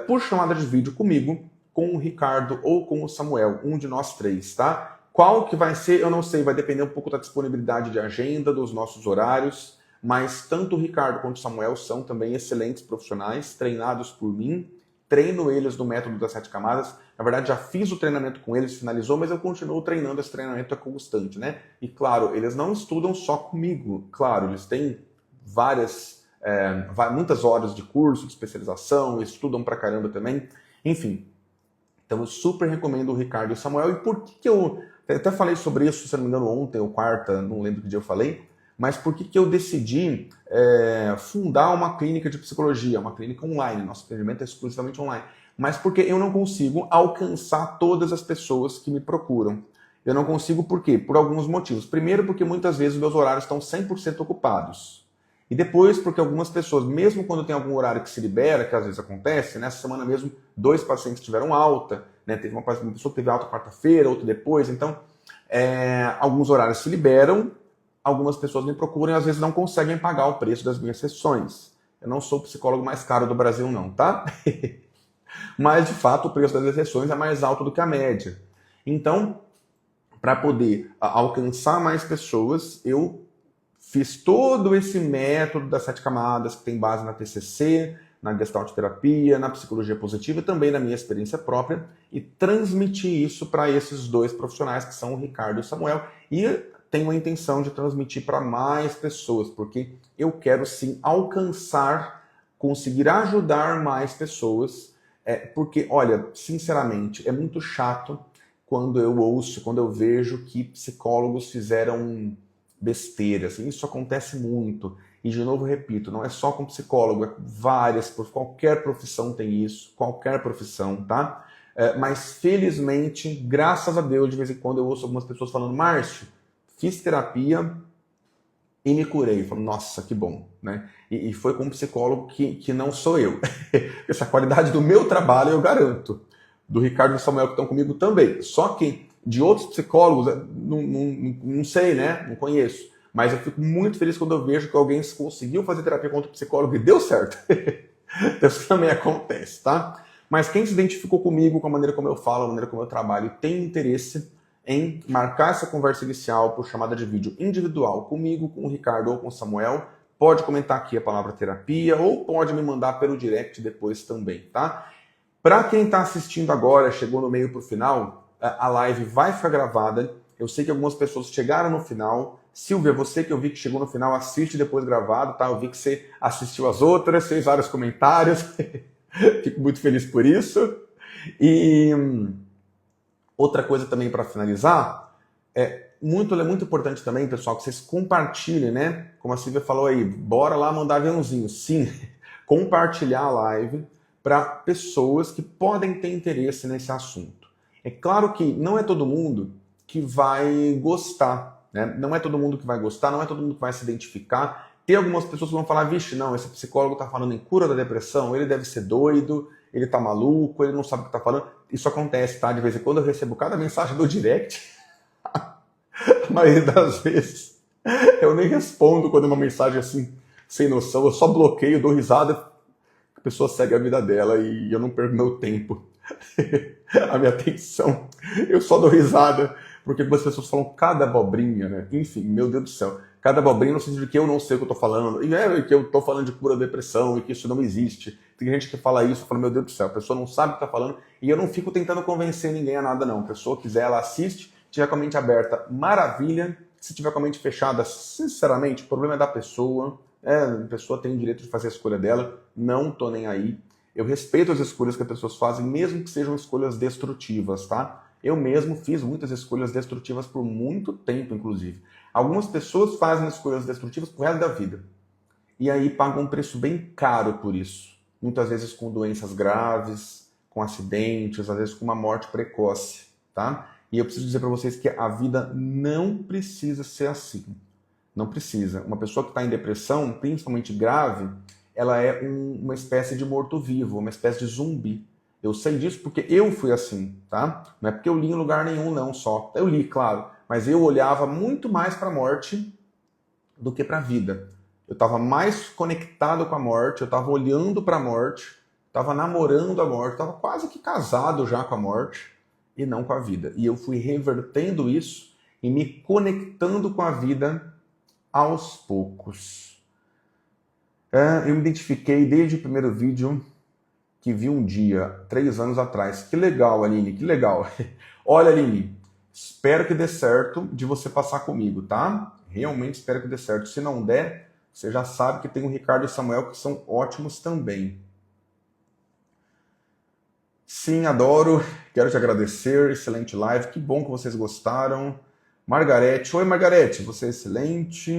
por chamada de vídeo comigo, com o Ricardo ou com o Samuel, um de nós três, tá? Qual que vai ser, eu não sei, vai depender um pouco da disponibilidade de agenda, dos nossos horários, mas tanto o Ricardo quanto o Samuel são também excelentes profissionais, treinados por mim, treino eles no método das 7 camadas, na verdade já fiz o treinamento com eles, finalizou, mas eu continuo treinando, esse treinamento é constante, né? E claro, eles não estudam só comigo, claro, eles têm muitas horas de curso, de especialização, estudam pra caramba também, enfim. Então eu super recomendo o Ricardo e o Samuel. E por que eu até falei sobre isso, se não me engano, ontem ou quarta, não lembro que dia eu falei, mas por que eu decidi fundar uma clínica de psicologia, uma clínica online, nosso atendimento é exclusivamente online, mas porque eu não consigo alcançar todas as pessoas que me procuram. Eu não consigo por quê? Por alguns motivos. Primeiro, porque muitas vezes meus horários estão 100% ocupados. E depois, porque algumas pessoas, mesmo quando tem algum horário que se libera, que às vezes acontece, nessa semana mesmo, 2 pacientes tiveram alta, né? Teve uma pessoa que teve alta quarta-feira, outra depois, então alguns horários se liberam, algumas pessoas me procuram e às vezes não conseguem pagar o preço das minhas sessões. Eu não sou o psicólogo mais caro do Brasil não, tá? Mas, de fato, o preço das sessões é mais alto do que a média. Então, para poder alcançar mais pessoas, eu fiz todo esse método das 7 camadas, que tem base na TCC, na Gestalt terapia, na psicologia positiva e também na minha experiência própria, e transmiti isso para esses 2 profissionais, que são o Ricardo e o Samuel, e tenho a intenção de transmitir para mais pessoas, porque eu quero sim alcançar, conseguir ajudar mais pessoas, porque, olha, sinceramente, é muito chato quando eu ouço, quando eu vejo que psicólogos fizeram besteira, assim, isso acontece muito. E de novo repito, não é só com psicólogo, é qualquer profissão tem isso, qualquer profissão, tá? Mas felizmente, graças a Deus, de vez em quando eu ouço algumas pessoas falando: Márcio, fiz terapia e me curei. Eu falo: nossa, que bom, né? E foi com um psicólogo que não sou eu. Essa qualidade do meu trabalho eu garanto. Do Ricardo e do Samuel que estão comigo também. Só que de outros psicólogos, não sei, né? Não conheço. Mas eu fico muito feliz quando eu vejo que alguém conseguiu fazer terapia com outro psicólogo e deu certo. Isso também acontece, tá? Mas quem se identificou comigo, com a maneira como eu falo, a maneira como eu trabalho, e tem interesse em marcar essa conversa inicial por chamada de vídeo individual comigo, com o Ricardo ou com o Samuel, pode comentar aqui a palavra terapia ou pode me mandar pelo direct depois também, tá? Para quem está assistindo agora, chegou no meio para o final, a live vai ficar gravada. Eu sei que algumas pessoas chegaram no final. Silvia, você que eu vi que chegou no final, assiste depois gravado, tá? Eu vi que você assistiu as outras, fez vários comentários. Fico muito feliz por isso. E outra coisa também para finalizar, é muito importante também, pessoal, que vocês compartilhem, né? Como a Silvia falou aí, bora lá mandar aviãozinho. Sim, compartilhar a live para pessoas que podem ter interesse nesse assunto. É claro que não é todo mundo que vai gostar, né? Não é todo mundo que vai gostar, não é todo mundo que vai se identificar. Tem algumas pessoas que vão falar: vixe, não, esse psicólogo está falando em cura da depressão, ele deve ser doido, ele tá maluco, ele não sabe o que tá falando. Isso acontece, tá? De vez em quando eu recebo cada mensagem do direct. A maioria das vezes eu nem respondo quando é uma mensagem assim, sem noção, eu só bloqueio, dou risada, a pessoa segue a vida dela e eu não perco meu tempo, a minha atenção. Eu só dou risada, porque algumas pessoas falam cada abobrinha, né? Enfim, meu Deus do céu. Cada abobrinha no sentido de que eu não sei o que eu tô falando, e que eu tô falando de cura da depressão, e que isso não existe. Tem gente que fala isso, eu falo: meu Deus do céu, a pessoa não sabe o que tá falando, e eu não fico tentando convencer ninguém a nada, não. A pessoa quiser, ela assiste, tiver com a mente aberta, maravilha. Se tiver com a mente fechada, sinceramente, o problema é da pessoa. A pessoa tem o direito de fazer a escolha dela, não tô nem aí. Eu respeito as escolhas que as pessoas fazem, mesmo que sejam escolhas destrutivas, tá? Eu mesmo fiz muitas escolhas destrutivas por muito tempo, inclusive. Algumas pessoas fazem escolhas destrutivas pro resto da vida. E aí pagam um preço bem caro por isso. Muitas vezes com doenças graves, com acidentes, às vezes com uma morte precoce, tá? E eu preciso dizer para vocês que a vida não precisa ser assim. Não precisa. Uma pessoa que está em depressão, principalmente grave, ela é uma espécie de morto-vivo, uma espécie de zumbi. Eu sei disso porque eu fui assim, tá? Não é porque eu li em lugar nenhum, não, só. Eu li, claro, mas eu olhava muito mais para a morte do que para a vida. Eu estava mais conectado com a morte, eu estava olhando para a morte, estava namorando a morte, estava quase que casado já com a morte e não com a vida. E eu fui revertendo isso e me conectando com a vida aos poucos. Eu me identifiquei desde o primeiro vídeo que vi um dia, 3 anos atrás. Que legal, Aline, que legal. Olha, Aline, espero que dê certo de você passar comigo, tá? Realmente espero que dê certo. Se não der, você já sabe que tem o Ricardo e o Samuel, que são ótimos também. Sim, adoro. Quero te agradecer. Excelente live. Que bom que vocês gostaram. Margarete. Oi, Margarete. Você é excelente.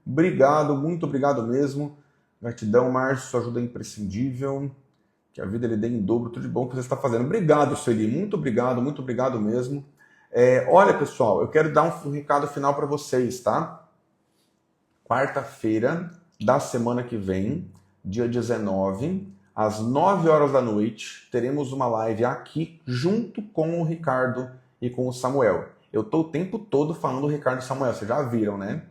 Obrigado, muito obrigado mesmo. Gratidão, Márcio. Sua ajuda é imprescindível. Que a vida lhe dê em dobro. Tudo de bom que você está fazendo. Obrigado, Sueli. Muito obrigado mesmo. Olha, pessoal, eu quero dar um recado final para vocês, tá? Quarta-feira da semana que vem, dia 19, às 9 horas da noite, teremos uma live aqui junto com o Ricardo e com o Samuel. Eu tô o tempo todo falando do Ricardo e Samuel, vocês já viram, né?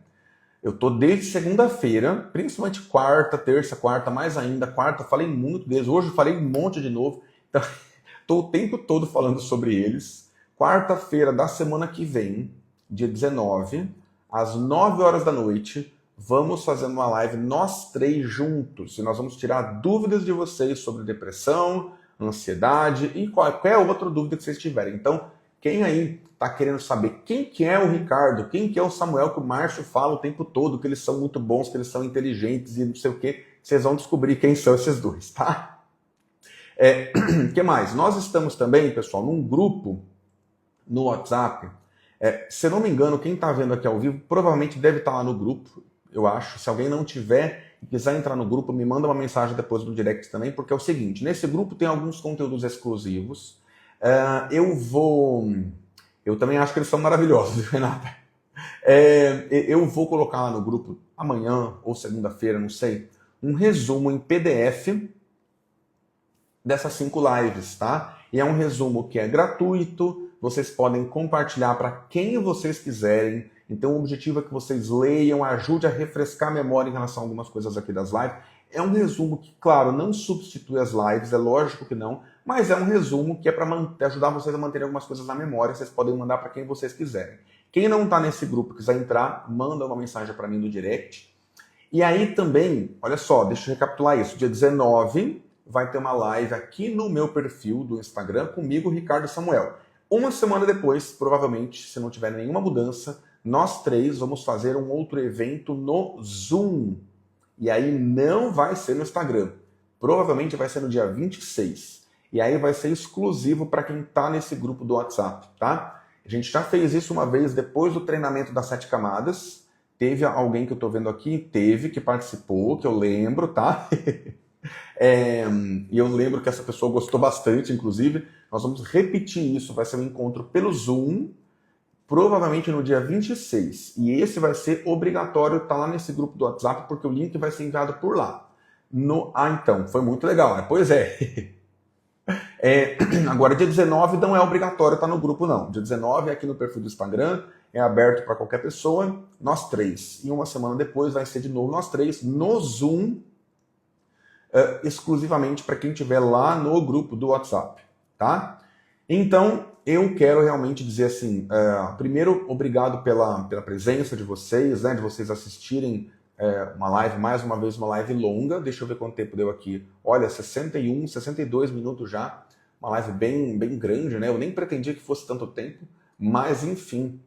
Eu tô desde segunda-feira, principalmente quarta, terça, quarta, mais ainda, quarta, eu falei muito deles, hoje eu falei um monte de novo, então tô o tempo todo falando sobre eles. Quarta-feira da semana que vem, dia 19, às 9 horas da noite, vamos fazer uma live nós três juntos e nós vamos tirar dúvidas de vocês sobre depressão, ansiedade e qualquer outra dúvida que vocês tiverem. Então, quem aí está querendo saber quem que é o Ricardo, quem que é o Samuel, que o Márcio fala o tempo todo, que eles são muito bons, que eles são inteligentes e não sei o que, vocês vão descobrir quem são esses dois, tá? Que mais? Nós estamos também, pessoal, num grupo no WhatsApp. Se eu não me engano, quem está vendo aqui ao vivo provavelmente deve estar lá no grupo, eu acho. Se alguém não tiver e quiser entrar no grupo, me manda uma mensagem depois no direct também, porque é o seguinte, nesse grupo tem alguns conteúdos exclusivos. Eu também acho que eles são maravilhosos, Renata. Eu vou colocar lá no grupo, amanhã ou segunda-feira, não sei, um resumo em PDF dessas 5 lives, tá? E é um resumo que é gratuito, vocês podem compartilhar para quem vocês quiserem. Então o objetivo é que vocês leiam, ajude a refrescar a memória em relação a algumas coisas aqui das lives. É um resumo que, claro, não substitui as lives, é lógico que não, mas é um resumo que é para ajudar vocês a manterem algumas coisas na memória, vocês podem mandar para quem vocês quiserem. Quem não está nesse grupo, quiser entrar, manda uma mensagem para mim no direct. E aí também, olha só, deixa eu recapitular isso, dia 19 vai ter uma live aqui no meu perfil do Instagram comigo, Ricardo e Samuel. Uma semana depois, provavelmente, se não tiver nenhuma mudança, nós três vamos fazer um outro evento no Zoom. E aí não vai ser no Instagram. Provavelmente vai ser no dia 26. E aí vai ser exclusivo para quem está nesse grupo do WhatsApp, tá? A gente já fez isso uma vez depois do treinamento das 7 camadas. Teve alguém que eu estou vendo aqui, que participou, que eu lembro, tá? E eu lembro que essa pessoa gostou bastante, inclusive. Nós vamos repetir isso, vai ser um encontro pelo Zoom, provavelmente no dia 26. E esse vai ser obrigatório estar lá nesse grupo do WhatsApp, porque o link vai ser enviado por lá. Então, foi muito legal, né? Pois é. Agora, dia 19 não é obrigatório estar no grupo, não. Dia 19 é aqui no perfil do Instagram, é aberto para qualquer pessoa, nós três. E uma semana depois vai ser de novo nós três no Zoom, exclusivamente para quem estiver lá no grupo do WhatsApp, tá? Então, eu quero realmente dizer assim, primeiro, obrigado pela presença de vocês, né, de vocês assistirem uma live, mais uma vez uma live longa, deixa eu ver quanto tempo deu aqui, olha, 61, 62 minutos já, uma live bem grande, né, eu nem pretendia que fosse tanto tempo, mas enfim.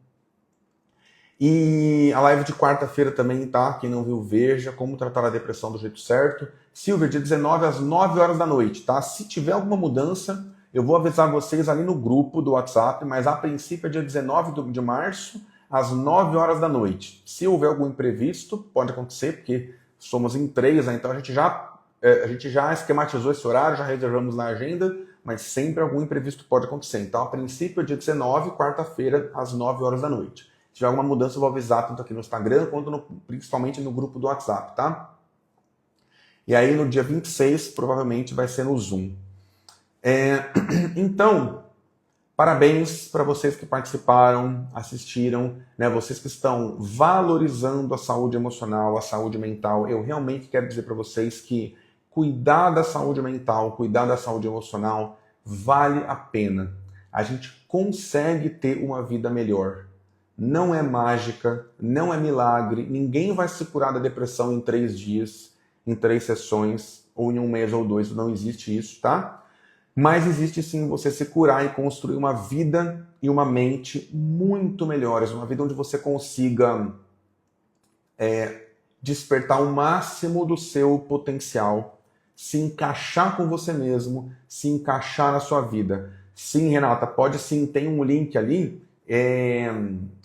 E a live de quarta-feira também, tá? Quem não viu, veja como tratar a depressão do jeito certo. Silvia, dia 19 às 9 horas da noite, tá? Se tiver alguma mudança, eu vou avisar vocês ali no grupo do WhatsApp, mas a princípio é dia 19 de março, às 9 horas da noite. Se houver algum imprevisto, pode acontecer, porque somos em 3, né? Então a gente já esquematizou esse horário, já reservamos na agenda, mas sempre algum imprevisto pode acontecer. Então, a princípio, é dia 19, quarta-feira, às 9 horas da noite. Se tiver alguma mudança, eu vou avisar tanto aqui no Instagram, quanto principalmente no grupo do WhatsApp, tá? E aí, no dia 26, provavelmente vai ser no Zoom. Então, parabéns para vocês que participaram, assistiram, né? Vocês que estão valorizando a saúde emocional, a saúde mental. Eu realmente quero dizer para vocês que cuidar da saúde mental, cuidar da saúde emocional, vale a pena. A gente consegue ter uma vida melhor. Não é mágica, não é milagre, ninguém vai se curar da depressão em 3 dias, em 3 sessões, ou em 1 mês ou 2, não existe isso, tá? Mas existe sim você se curar e construir uma vida e uma mente muito melhores, uma vida onde você consiga despertar o máximo do seu potencial, se encaixar com você mesmo, se encaixar na sua vida. Sim, Renata, pode sim, tem um link ali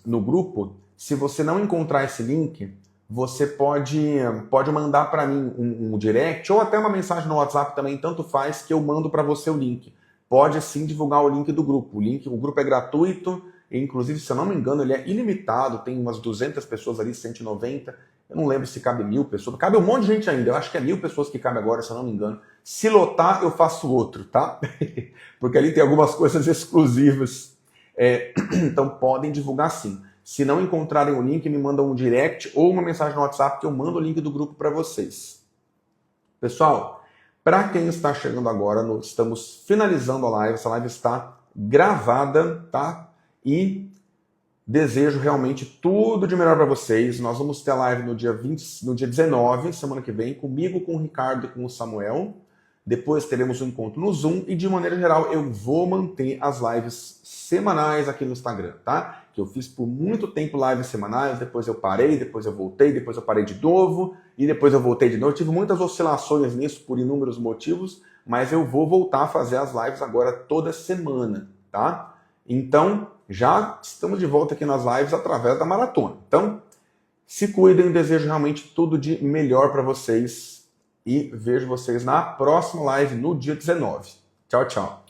no grupo. Se você não encontrar esse link, você pode mandar para mim um direct ou até uma mensagem no WhatsApp também, tanto faz, que eu mando para você o link. Pode sim divulgar o link do grupo. O grupo é gratuito, e, inclusive, se eu não me engano, ele é ilimitado, tem umas 200 pessoas ali, 190. Eu não lembro se cabe 1000 pessoas. Cabe um monte de gente ainda. Eu acho que é 1000 pessoas que cabe agora, se eu não me engano. Se lotar, eu faço outro, tá? Porque ali tem algumas coisas exclusivas. Então podem divulgar sim. Se não encontrarem o link, me mandam um direct ou uma mensagem no WhatsApp que eu mando o link do grupo para vocês. Pessoal, para quem está chegando agora, estamos finalizando a live. Essa live está gravada, tá? E desejo realmente tudo de melhor para vocês. Nós vamos ter a live no dia 19, semana que vem, comigo, com o Ricardo e com o Samuel. Depois teremos um encontro no Zoom e, de maneira geral, eu vou manter as lives semanais aqui no Instagram, tá? Que eu fiz por muito tempo lives semanais, depois eu parei, depois eu voltei, depois eu parei de novo e depois eu voltei de novo. Eu tive muitas oscilações nisso por inúmeros motivos, mas eu vou voltar a fazer as lives agora toda semana, tá? Então, já estamos de volta aqui nas lives através da maratona. Então, se cuidem, desejo realmente tudo de melhor para vocês. E vejo vocês na próxima live no dia 19. Tchau, tchau.